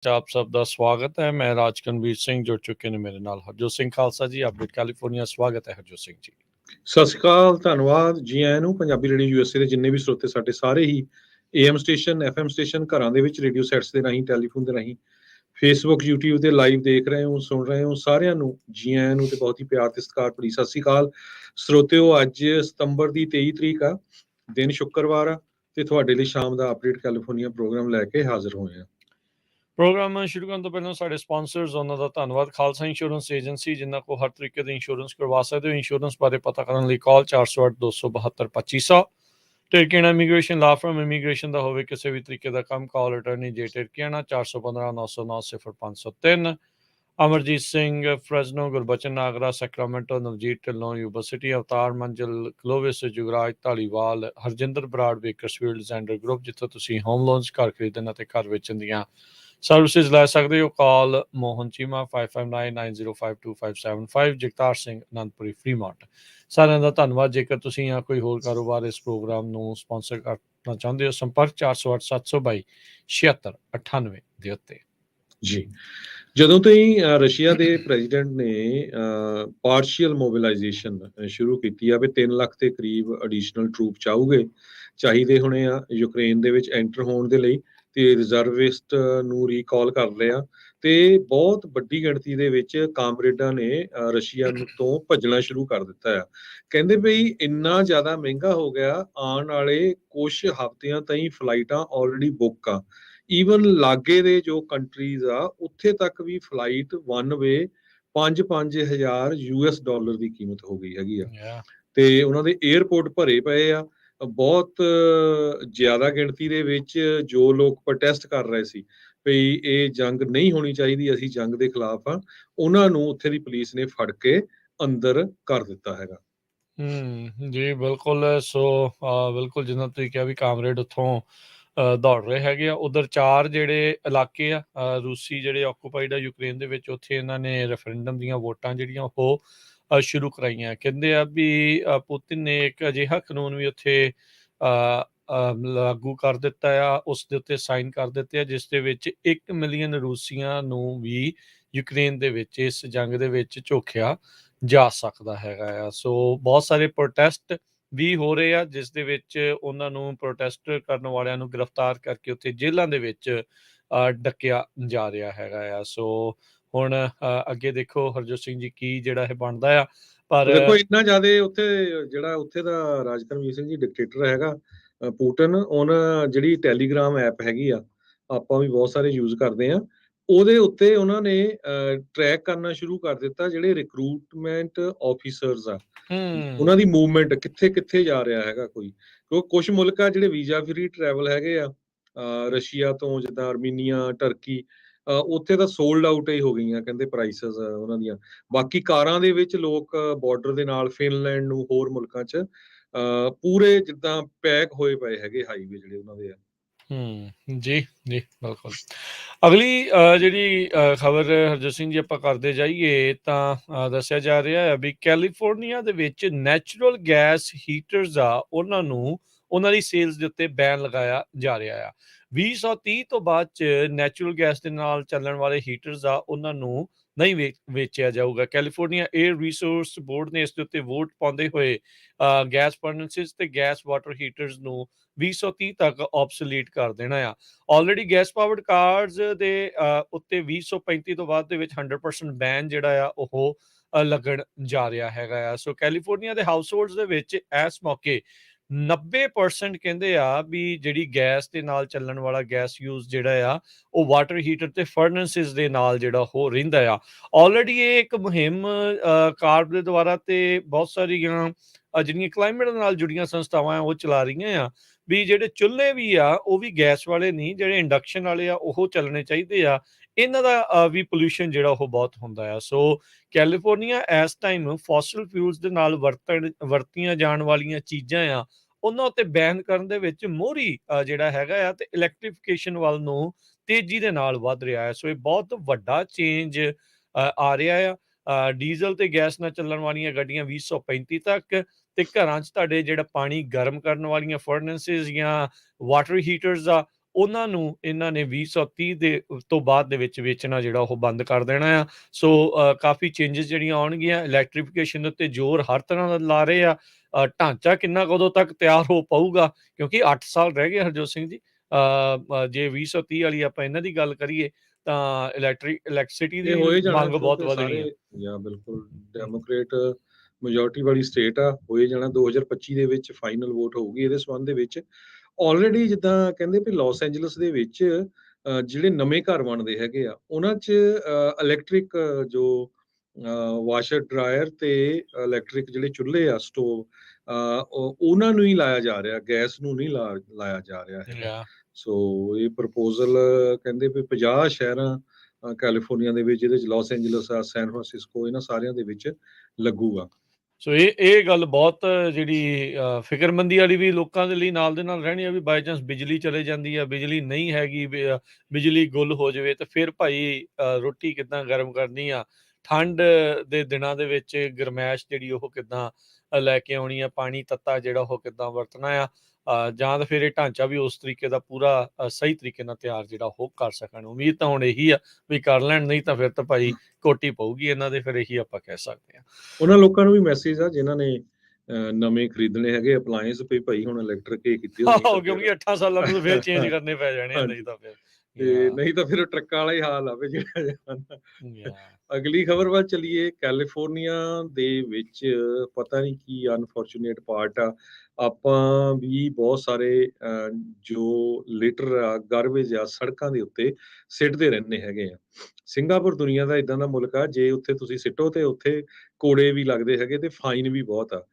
आप सब ਦਾ ਸਵਾਗਤ ਹੈ। ਮੈਂ ਰਾਜਕਨਵੀਰ ਸਿੰਘ ਜੁੜ ਚੁੱਕੇ ਨੇ ਮੇਰੇ ਨਾਲ ਹਰਜੋਤ ਸਿੰਘ ਖਾਲਸਾ ਜੀ ਅਪਡੇਟ ਕੈਲੀਫੋਰਨੀਆ। ਸਵਾਗਤ ਹੈ ਹਰਜੋਤ ਸਿੰਘ ਜੀ। ਸਤਿ ਸ਼੍ਰੀ ਅਕਾਲ, ਧੰਨਵਾਦ ਜੀ ਆਇਆਂ ਨੂੰ। ਪੰਜਾਬੀ ਰੇਡੀਓ ਯੂਐਸਏ ਦੇ ਜਿੰਨੇ ਵੀ ਸਰੋਤੇ ਸਾਡੇ ਸਾਰੇ ਹੀ ਏਐਮ ਸਟੇਸ਼ਨ, ਐਫਐਮ ਸਟੇਸ਼ਨ, ਘਰਾਂ ਦੇ ਵਿੱਚ ਰੇਡੀਓ ਸੈਟਸ ਦੇ ਰਾਹੀਂ, ਟੈਲੀਫੋਨ ਦੇ ਰਾਹੀਂ, ਫੇਸਬੁੱਕ, ਯੂਟਿਊਬ ਤੇ ਲਾਈਵ ਦੇਖ ਰਹੇ ਹੋ, ਸੁਣ ਰਹੇ ਹੋ, ਸਾਰਿਆਂ ਨੂੰ ਜੀ ਆਇਆਂ ਨੂੰ ਤੇ ਬਹੁਤ ਹੀ ਪਿਆਰ ਤੇ ਸਤਿਕਾਰ ਭਰੀ ਸਤਿ ਸ਼੍ਰੀ ਅਕਾਲ ਸਰੋਤਿਓ। ਅੱਜ ਸਤੰਬਰ ਦੀ 23 ਤਰੀਕ ਆ, ਦਿਨ ਸ਼ੁੱਕਰਵਾਰ ਆ, ਤੇ ਤੁਹਾਡੇ ਲਈ ਸ਼ਾਮ ਦਾ ਅਪਡੇਟ ਕੈਲੀਫੋਰਨੀਆ ਪ੍ਰੋਗਰਾਮ ਲੈ ਕੇ ਹਾਜ਼ਰ ਹੋਏ ਆ। ਪ੍ਰੋਗਰਾਮ ਸ਼ੁਰੂ ਕਰਨ ਤੋਂ ਪਹਿਲਾਂ ਸਾਡੇ ਸਪਾਂਸਰਸ ਉਹਨਾਂ ਦਾ ਧੰਨਵਾਦ। ਖਾਲਸਾ ਇੰਸ਼ੋਰੈਂਸ ਏਜੰਸੀ, ਜਿਨ੍ਹਾਂ ਕੋਲ ਹਰ ਤਰੀਕੇ ਦੇ ਇੰਸ਼ੋਰੈਂਸ ਕਰਵਾ ਸਕਦੇ ਹੋ। ਇੰਸ਼ੋਰੈਂਸ ਬਾਰੇ ਪਤਾ ਕਰਨ ਲਈ call 408-272-2500। Tirkiana immigration law firm, immigration ਦਾ ਹੋਵੇ ਕਿਸੇ ਵੀ ਤਰੀਕੇ ਦਾ ਕੰਮ, call attorney J Tirkiana 415-909-0503। Amarjit Singh Fresno, Gurbachan Nagra Sacramento, Navjit Dhillon Yuba City, Avtar Manzil Clovis, Jugraj Dhaliwal, Harjinder Brar Bakersfield Zander group, ਜਿੱਥੋਂ ਤੁਸੀਂ ਹੋਮ ਲੋਨਸ, ਘਰ ਖਰੀਦਣ ਅਤੇ ਘਰ ਵੇਚਣ ਦੀਆਂ ਸਰਵਿਸਿਜ਼ ਲੈ ਸਕਦੇ ਹੋ। ਕਾਲ ਮੋਹਨ ਚੀਮਾ 5599052575। ਜਗਤਾਰ ਸਿੰਘ ਅਨੰਦਪੁਰੀ ਫਰੀਮਾਰਟ। ਸਾਰਿਆਂ ਦਾ ਧੰਨਵਾਦ। ਜੇਕਰ ਤੁਸੀਂ ਜਾਂ ਕੋਈ ਹੋਰ ਕਾਰੋਬਾਰ ਇਸ ਪ੍ਰੋਗਰਾਮ ਨੂੰ ਸਪਾਂਸਰ ਕਰਨਾ ਚਾਹੁੰਦੇ ਹੋ, ਸੰਪਰਕ 408722 ਦੇ ਉੱਤੇ ਜੀ। ਜਦੋਂ ਤੋਂ ਹੀ ਰਸ਼ੀਆ ਦੇ ਪ੍ਰੈਜ਼ੀਡੈਂਟ ਨੇ ਪਾਰਸ਼ੀਅਲ ਮੋਬਿਲਾਈਜੇਸ਼ਨ ਸ਼ੁਰੂ ਕੀਤੀ ਆ ਵੀ 3 ਲੱਖ ਦੇ ਕਰੀਬ ਐਡੀਸ਼ਨਲ ਟਰੂਪ ਚਾਹੀਦੇ ਹੋਣੇ ਆ ਯੂਕਰੇਨ ਦੇ ਵਿੱਚ ਐਂਟਰ ਹੋਣ ਦੇ ਲਈ, ਤੇ ਰਿਜ਼ਰਵਿਸਟ ਨੂੰ ਰੀਕਾਲ ਕਰ ਲਿਆ, ਤੇ ਬਹੁਤ ਵੱਡੀ ਗਿਣਤੀ ਦੇ ਵਿੱਚ ਕਾਮਰੇਡਾਂ ਨੇ ਰਸ਼ੀਆ ਤੋਂ ਭੱਜਣਾ ਸ਼ੁਰੂ ਕਰ ਦਿੱਤਾ ਆ। ਕਹਿੰਦੇ ਬਈ ਇੰਨਾ ਜ਼ਿਆਦਾ ਮਹਿੰਗਾ ਹੋ ਗਿਆ, ਆਉਣ ਵਾਲੇ ਕੁਝ ਹਫ਼ਤਿਆਂ ਤਾਈਂ ਫਲਾਈਟਾਂ ਆਲਰੇਡੀ ਬੁੱਕ ਆ। ਈਵਨ ਲਾਗੇ ਦੇ ਜੋ ਕੰਟਰੀਜ਼ ਆ ਉੱਥੇ ਤੱਕ ਵੀ flight one way 5-5000 US dollar ਦੀ ਕੀਮਤ ਹੋ ਗਈ ਹੈਗੀ ਆ, ਤੇ ਉਹਨਾਂ ਦੇ 에ਅਰਪੋਰਟ ਭਰੇ ਪਏ ਆ। ਬਹੁਤ ਜ਼ਿਆਦਾ ਗਿਣਤੀ ਦੇ ਵਿੱਚ ਜੋ ਲੋਕ ਪ੍ਰੋਟੈਸਟ ਕਰ ਰਹੇ ਸੀ ਵੀ ਇਹ ਜੰਗ ਨਹੀਂ ਹੋਣੀ ਚਾਹੀਦੀ, ਅਸੀਂ ਜੰਗ ਦੇ ਖਿਲਾਫ ਆ, ਉਹਨਾਂ ਨੂੰ ਉੱਥੇ ਦੀ ਪੁਲਿਸ ਨੇ ਫੜ ਕੇ ਅੰਦਰ ਕਰ ਦਿੱਤਾ ਹੈਗਾ। ਜੀ ਬਿਲਕੁਲ। ਸੋ ਬਿਲਕੁਲ ਜਿੱਦਾਂ ਤੁਸੀਂ ਕਿਹਾ ਵੀ ਕਾਮਰੇਡ ਉੱਥੋਂ ਦੌੜ ਰਹੇ ਹੈਗੇ ਆ। ਉਧਰ 4 ਜਿਹੜੇ ਇਲਾਕੇ ਆ ਰੂਸੀ ਜਿਹੜੇ ਆਕੂਪਾਈਡ ਆ ਯੂਕਰੇਨ ਦੇ ਵਿੱਚ, ਉੱਥੇ ਇਹਨਾਂ ਨੇ ਰੈਫਰੈਂਡਮ ਦੀਆਂ ਵੋਟਾਂ ਜਿਹੜੀਆਂ ਉਹ ਸ਼ੁਰੂ ਕਰਾਈਆਂ। ਕਹਿੰਦੇ ਆ ਵੀ ਪੁਤਿਨ ਨੇ ਇੱਕ ਅਜਿਹਾ ਕਾਨੂੰਨ ਵੀ ਉੱਥੇ ਲਾਗੂ ਕਰ ਦਿੱਤਾ ਆ, ਉਸ ਦੇ ਉੱਤੇ ਸਾਈਨ ਕਰ ਦਿੱਤੇ ਆ, ਜਿਸ ਦੇ ਵਿੱਚ 1 ਮਿਲੀਅਨ ਰੂਸੀਆਂ ਨੂੰ ਵੀ ਯੂਕਰੇਨ ਦੇ ਵਿੱਚ ਇਸ ਜੰਗ ਦੇ ਵਿੱਚ ਝੋਕਿਆ ਜਾ ਸਕਦਾ ਹੈਗਾ ਆ। ਸੋ ਬਹੁਤ ਸਾਰੇ ਪ੍ਰੋਟੈਸਟ ਵੀ ਹੋ ਰਹੇ ਆ, ਜਿਸ ਦੇ ਵਿੱਚ ਉਹਨਾਂ ਨੂੰ ਪ੍ਰੋਟੈਸਟ ਕਰਨ ਵਾਲਿਆਂ ਨੂੰ ਗ੍ਰਿਫਤਾਰ ਕਰਕੇ ਉੱਥੇ ਜੇਲ੍ਹਾਂ ਦੇ ਵਿੱਚ ਡੱਕਿਆ ਜਾ ਰਿਹਾ ਹੈਗਾ ਆ। ਸੋ ਹੁਣ ਅੱਗੇ ਦੇਖੋ ਹਰਜੋਤ ਸਿੰਘ ਜੀ ਕੀ ਜਿਹੜਾ ਇਹ ਬਣਦਾ ਆ। ਪਰ ਦੇਖੋ ਇੰਨਾ ਜ਼ਿਆਦਾ ਉੱਥੇ ਜਿਹੜਾ ਉੱਥੇ ਦਾ ਰਾਜਕਰਮਜੀਤ ਸਿੰਘ ਜੀ ਡਿਕਟੇਟਰ ਹੈਗਾ ਪੁਟਿਨ, ਉਹਨਾਂ ਜਿਹੜੀ ਟੈਲੀਗ੍ਰਾਮ ਐਪ ਹੈਗੀ ਆ, ਆਪਾਂ ਵੀ ਬਹੁਤ ਸਾਰੇ ਯੂਜ਼ ਕਰਦੇ ਆ, ਉਹਦੇ ਉੱਤੇ ਉਹਨਾਂ ਨੇ ਟਰੈਕ ਕਰਨਾ ਸ਼ੁਰੂ ਕਰ ਦਿੱਤਾ ਜਿਹੜੇ ਰਿਕਰੂਟਮੈਂਟ ਆਫੀਸਰਸ ਆ, ਉਹਨਾਂ ਦੀ ਮੂਵਮੈਂਟ ਕਿੱਥੇ ਕਿੱਥੇ ਜਾ ਰਿਹਾ ਹੈਗਾ। ਕਿਉਂਕਿ ਕੁਝ ਮੁਲਕ ਆ ਜਿਹੜੇ ਵੀਜ਼ਾ ਫ੍ਰੀ ਟਰੈਵਲ ਹੈਗੇ ਆ ਰਸ਼ੀਆ ਤੋਂ, ਜਿੱਦਾਂ ਅਰਮੀਨੀਆ, ਟਰਕੀ, ਉੱਥੇ ਤਾਂ ਸੋਲਡ ਆਊਟ ਹੀ ਹੋ ਗਈਆਂ ਕਹਿੰਦੇ ਪ੍ਰਾਈਸਸ ਉਹਨਾਂ ਦੀਆਂ। ਬਾਕੀ ਕਾਰਾਂ ਦੇ ਵਿੱਚ ਲੋਕ ਬਾਰਡਰ ਦੇ ਨਾਲ ਫਿਨਲੈਂਡ ਨੂੰ, ਹੋਰ ਮੁਲਕਾਂ 'ਚ ਪੂਰੇ ਜਿੱਦਾਂ ਪੈਕ ਹੋਏ ਪਏ ਹੈਗੇ ਹਾਈਵੇ ਜਿਹੜੇ ਉਹਨਾਂ ਦੇ ਆ। ਜੀ ਜੀ ਬਿਲਕੁਲ। ਅਗਲੀ ਜਿਹੜੀ ਖਬਰ ਹਰਜੋਤ ਸਿੰਘ ਜੀ ਆਪਾਂ ਕਰਦੇ ਜਾਈਏ ਤਾਂ ਦੱਸਿਆ ਜਾ ਰਿਹਾ ਹੈ ਵੀ ਕੈਲੀਫੋਰਨੀਆ ਦੇ ਵਿੱਚ ਨੈਚੁਰਲ ਗੈਸ ਹੀਟਰਸ ਆ, ਉਹਨਾਂ ਦੀ ਸੇਲਸ ਦੇ ਉੱਤੇ ਬੈਨ ਲਗਾਇਆ ਜਾ ਰਿਹਾ ਆ। 2030 ਤੋਂ ਬਾਅਦ 'ਚ ਨੈਚੁਰਲ ਗੈਸ ਦੇ ਨਾਲ ਚੱਲਣ ਵਾਲੇ ਹੀਟਰਸ ਆ, ਉਹਨਾਂ ਨੂੰ ਨਹੀਂ ਵੇਚਿਆ ਜਾਊਗਾ। ਕੈਲੀਫੋਰਨੀਆ ਏਅਰ ਰਿਸੋਰਸ ਬੋਰਡ ਨੇ ਇਸ ਦੇ ਉੱਤੇ ਵੋਟ ਪਾਉਂਦੇ ਹੋਏ ਗੈਸ ਫਰਨਸਿਸ ਤੇ ਗੈਸ ਵਾਟਰ ਹੀਟਰਸ ਨੂੰ 2030 ਤੱਕ ਆਬਸੋਲੀਟ ਕਰ ਦੇਣਾ ਆ। ਆਲਰੇਡੀ ਗੈਸ ਪਾਵਰਡ ਕਾਰਜ਼ ਦੇ ਉੱਤੇ 2035 ਤੋਂ ਬਾਅਦ ਦੇ ਵਿੱਚ 100% ਬੈਨ ਜਿਹੜਾ ਆ ਉਹ ਲੱਗਣ ਜਾ ਰਿਹਾ ਹੈਗਾ ਆ। ਸੋ ਕੈਲੀਫੋਰਨੀਆ ਦੇ ਹਾਊਸ ਹੋਲਡਸ ਦੇ ਵਿੱਚ ਇਸ ਮੌਕੇ 90% ਕਹਿੰਦੇ ਆ ਵੀ ਜਿਹੜੀ ਗੈਸ ਦੇ ਨਾਲ ਚੱਲਣ ਵਾਲਾ ਗੈਸ ਯੂਜ਼ ਜਿਹੜਾ ਆ ਉਹ ਵਾਟਰ ਹੀਟਰ ਤੇ ਫਰਨਸਿਸ ਦੇ ਨਾਲ ਜਿਹੜਾ ਉਹ ਰਹਿੰਦਾ ਆ। ਆਲਰੇਡੀ ਇਹ ਇੱਕ ਮੁਹਿੰਮ ਕਾਰਬ ਦੇ ਦੁਆਰਾ ਤੇ ਬਹੁਤ ਸਾਰੀਆਂ ਜਿਹੜੀਆਂ ਕਲਾਈਮੇਟ ਨਾਲ ਜੁੜੀਆਂ ਸੰਸਥਾਵਾਂ ਆ ਉਹ ਚਲਾ ਰਹੀਆਂ ਆ ਵੀ ਜਿਹੜੇ ਚੁੱਲ੍ਹੇ ਵੀ ਆ ਉਹ ਵੀ ਗੈਸ ਵਾਲੇ ਨਹੀਂ, ਜਿਹੜੇ ਇੰਡਕਸ਼ਨ ਵਾਲੇ ਆ ਉਹ ਚੱਲਣੇ ਚਾਹੀਦੇ ਆ। ਇਹਨਾਂ ਦਾ ਵੀ ਪੋਲਿਊਸ਼ਨ ਜਿਹੜਾ ਉਹ ਬਹੁਤ ਹੁੰਦਾ ਆ। ਸੋ ਕੈਲੀਫੋਰਨੀਆ ਇਸ ਟਾਈਮ ਫੋਸਲ ਫਿਊਲਸ ਦੇ ਨਾਲ ਵਰਤੀਆਂ ਜਾਣ ਵਾਲੀਆਂ ਚੀਜ਼ਾਂ ਆ ਉਹਨਾਂ ਉੱਤੇ ਬੈਨ ਕਰਨ ਦੇ ਵਿੱਚ ਮੋਹਰੀ ਜਿਹੜਾ ਹੈਗਾ ਆ, ਤੇ ਇਲੈਕਟ੍ਰੀਫਿਕੇਸ਼ਨ ਵੱਲ ਨੂੰ ਤੇਜ਼ੀ ਦੇ ਨਾਲ ਵੱਧ ਰਿਹਾ ਹੈ। ਸੋ ਇਹ ਬਹੁਤ ਵੱਡਾ ਚੇਂਜ ਆ ਰਿਹਾ ਆ। ਡੀਜ਼ਲ ਤੇ ਗੈਸ ਨਾਲ ਚੱਲਣ ਵਾਲੀਆਂ ਗੱਡੀਆਂ 2035 ਤੱਕ, ਤੇ ਘਰਾਂ 'ਚ ਤੁਹਾਡੇ ਜਿਹੜਾ ਪਾਣੀ ਗਰਮ ਕਰਨ ਵਾਲੀਆਂ ਫਰਨਸਿਸ ਜਾਂ ਵਾਟਰ ਹੀਟਰਸ ਆ ਉਹਨਾਂ ਨੂੰ ਇਹਨਾਂ ਨੇ 2030 ਦੇ ਤੋਂ ਬਾਅਦ ਦੇ ਵਿੱਚ ਵੇਚਣਾ ਜਿਹੜਾ ਉਹ ਬੰਦ ਕਰ ਦੇਣਾ ਆ। ਸੋ ਕਾਫੀ ਚੇਂਜਸ ਜਿਹੜੀਆਂ ਆਉਣਗੀਆਂ, ਇਲੈਕਟ੍ਰੀਫਿਕੇਸ਼ਨ ਦੇ ਉੱਤੇ ਜ਼ੋਰ ਹਰ ਤਰ੍ਹਾਂ ਦਾ ਲਾ ਰਹੇ ਆ। ਢਾਂਚਾ ਕਿੰਨਾ ਕਦੋਂ ਤੱਕ ਤਿਆਰ ਹੋ ਪਾਊਗਾ, ਕਿਉਂਕਿ 8 ਸਾਲ ਰਹਿ ਗਏ ਹਰਜੋਤ ਸਿੰਘ ਜੀ। ਜੇ 2030 ਵਾਲੀ ਆਪਾਂ ਇਹਨਾਂ ਦੀ ਗੱਲ ਕਰੀਏ ਤਾਂ ਇਲੈਕਟ੍ਰਿਸਿਟੀ ਇਹ ਦੀ ਹੋਏ ਜਾਣਾ ਮੰਗ ਬਹੁਤ ਕਿਉਂਕਿ ਵਧਣੀ ਆ। ਸਾਰੇ ਜਾਂ ਬਿਲਕੁਲ ਡੈਮੋਕ੍ਰੇਟ ਮੈਜੋਰਟੀ ਵਾਲੀ ਸਟੇਟ ਆ, ਹੋਏ ਜਾਣਾ 2025 ਦੇ ਵਿੱਚ ਫਾਈਨਲ ਵੋਟ ਹੋਊਗੀ ਇਹਦੇ ਸੰਬੰਧ ਦੇ ਵਿੱਚ। ਆਲਰੇਡੀ ਜਿੱਦਾਂ ਕਹਿੰਦੇ ਵੀ ਲਾਸ ਐਂਜਲਸ ਦੇ ਵਿੱਚ ਜਿਹੜੇ ਨਵੇਂ ਘਰ ਬਣਦੇ ਹੈਗੇ ਆ ਉਹਨਾਂ 'ਚ ਇਲੈਕਟ੍ਰਿਕ ਜੋ ਵਾਸ਼ਰ ਡਰਾਇਰ ਤੇ ਇਲੈਕਟ੍ਰਿਕ ਜਿਹੜੇ ਚੁੱਲ੍ਹੇ ਆ ਸਟੋਵ ਉਹਨਾਂ ਨੂੰ ਹੀ ਲਾਇਆ ਜਾ ਰਿਹਾ, ਗੈਸ ਨੂੰ ਨਹੀਂ ਲਾਇਆ ਜਾ ਰਿਹਾ ਹੈਗਾ। Yeah. ਸੋ ਇਹ ਪ੍ਰਪੋਜ਼ਲ ਕਹਿੰਦੇ ਵੀ 50 ਸ਼ਹਿਰਾਂ ਕੈਲੀਫੋਰਨੀਆ ਦੇ ਵਿੱਚ, ਜਿਹਦੇ ਚ ਲਾਸ ਐਂਜਲਸ ਆ, ਸੈਨ ਫਰਾਂਸਿਸਕੋ, ਇਹਨਾਂ ਸਾਰਿਆਂ ਦੇ ਵਿੱਚ ਲੱਗੂਗਾ। ਸੋ ਇਹ ਗੱਲ ਬਹੁਤ ਜਿਹੜੀ ਫਿਕਰਮੰਦੀ ਵਾਲੀ ਵੀ ਲੋਕਾਂ ਦੇ ਲਈ ਨਾਲ ਦੇ ਨਾਲ ਰਹਿਣੀ ਆ, ਵੀ ਬਾਈ ਚਾਂਸ ਬਿਜਲੀ ਚਲੇ ਜਾਂਦੀ ਆ, ਬਿਜਲੀ ਨਹੀਂ ਹੈਗੀ, ਬਿਜਲੀ ਗੁੱਲ ਹੋ ਜਾਵੇ ਤੇ ਫਿਰ ਭਾਈ ਰੋਟੀ ਕਿੱਦਾਂ ਗਰਮ ਕਰਨੀ ਆ, ਠੰਡ ਦੇ ਦਿਨਾਂ ਦੇ ਵਿੱਚ ਗਰਮੈਸ਼ ਜਿਹੜੀ ਉਹ ਕਿੱਦਾਂ ਲੈ ਕੇ ਆਉਣੀ ਆ, ਪਾਣੀ ਤੱਤਾ ਜਿਹੜਾ ਉਹ ਕਿੱਦਾਂ ਵਰਤਣਾ ਆ, ਜਾਂ ਤਾਂ ਫਿਰ ਇਹ ਢਾਂਚਾ ਵੀ ਉਸ ਤਰੀਕੇ ਦਾ ਪੂਰਾ ਸਹੀ ਤਰੀਕੇ ਨਾਲ ਤਿਆਰ ਜਿਹੜਾ ਉਹ ਕਰ ਸਕਣ। ਉਮੀਦ ਤਾਂ ਹੁਣ ਇਹੀ ਆ ਵੀ ਕਰ ਲੈਣ, ਨਹੀਂ ਤਾਂ ਫਿਰ ਤਾਂ ਭਾਈ ਕੋਟੀ ਪਊਗੀ ਇਹਨਾਂ ਦੇ, ਫਿਰ ਇਹੀ ਆਪਾਂ ਕਹਿ ਸਕਦੇ ਹਾਂ। ਉਹਨਾਂ ਲੋਕਾਂ ਨੂੰ ਵੀ ਮੈਸੇਜ ਆ ਜਿਨ੍ਹਾਂ ਨੇ ਨਵੇਂ ਖਰੀਦਣੇ ਹੈਗੇ ਅਪਲਾਇੰਸ, ਵੀ ਭਾਈ ਹੁਣ ਇਲੈਕਟ੍ਰਿਕ ਹੀ ਕੀਤੀ ਆਹੋ, ਕਿਉਂਕਿ 8 ਸਾਲਾਂ ਨੂੰ ਫਿਰ ਚੇਂਜ ਕਰਨੇ ਪੈ ਜਾਣੇ ਆ, ਨਹੀਂ ਤਾਂ ਫਿਰ ਤੇ ਨਹੀਂ ਤਾਂ ਫਿਰ ਟਰੱਕਾਂ ਵਾਲਾ ਹੀ ਹਾਲ ਆਵੇ ਜਿਹੜਾ। ਅਗਲੀ ਖਬਰ ਵੱਲ ਚਲੀਏ। ਕੈਲੀਫੋਰਨੀਆ ਦੇ ਵਿੱਚ ਪਤਾ ਨਹੀਂ ਕੀ ਅਨਫੋਰਚੂਨੇਟ ਪਾਰਟ ਆ, ਆਪਾਂ ਵੀ ਬਹੁਤ ਸਾਰੇ ਜੋ ਲਿਟਰ ਆ, ਗਾਰਬੇਜ ਆ, ਸੜਕਾਂ ਦੇ ਉੱਤੇ ਸਿੱਟਦੇ ਰਹਿੰਦੇ ਹੈਗੇ ਆ। ਸਿੰਗਾਪੁਰ ਦੁਨੀਆ ਦਾ ਇਦਾਂ ਦਾ ਮੁਲਕ ਆ, ਜੇ ਉੱਥੇ ਤੁਸੀਂ ਸਿੱਟੋ ਤੇ ਉੱਥੇ ਕੋੜੇ ਵੀ ਲੱਗਦੇ ਹੈਗੇ ਤੇ ਫਾਈਨ ਵੀ ਬਹੁਤ ਆ।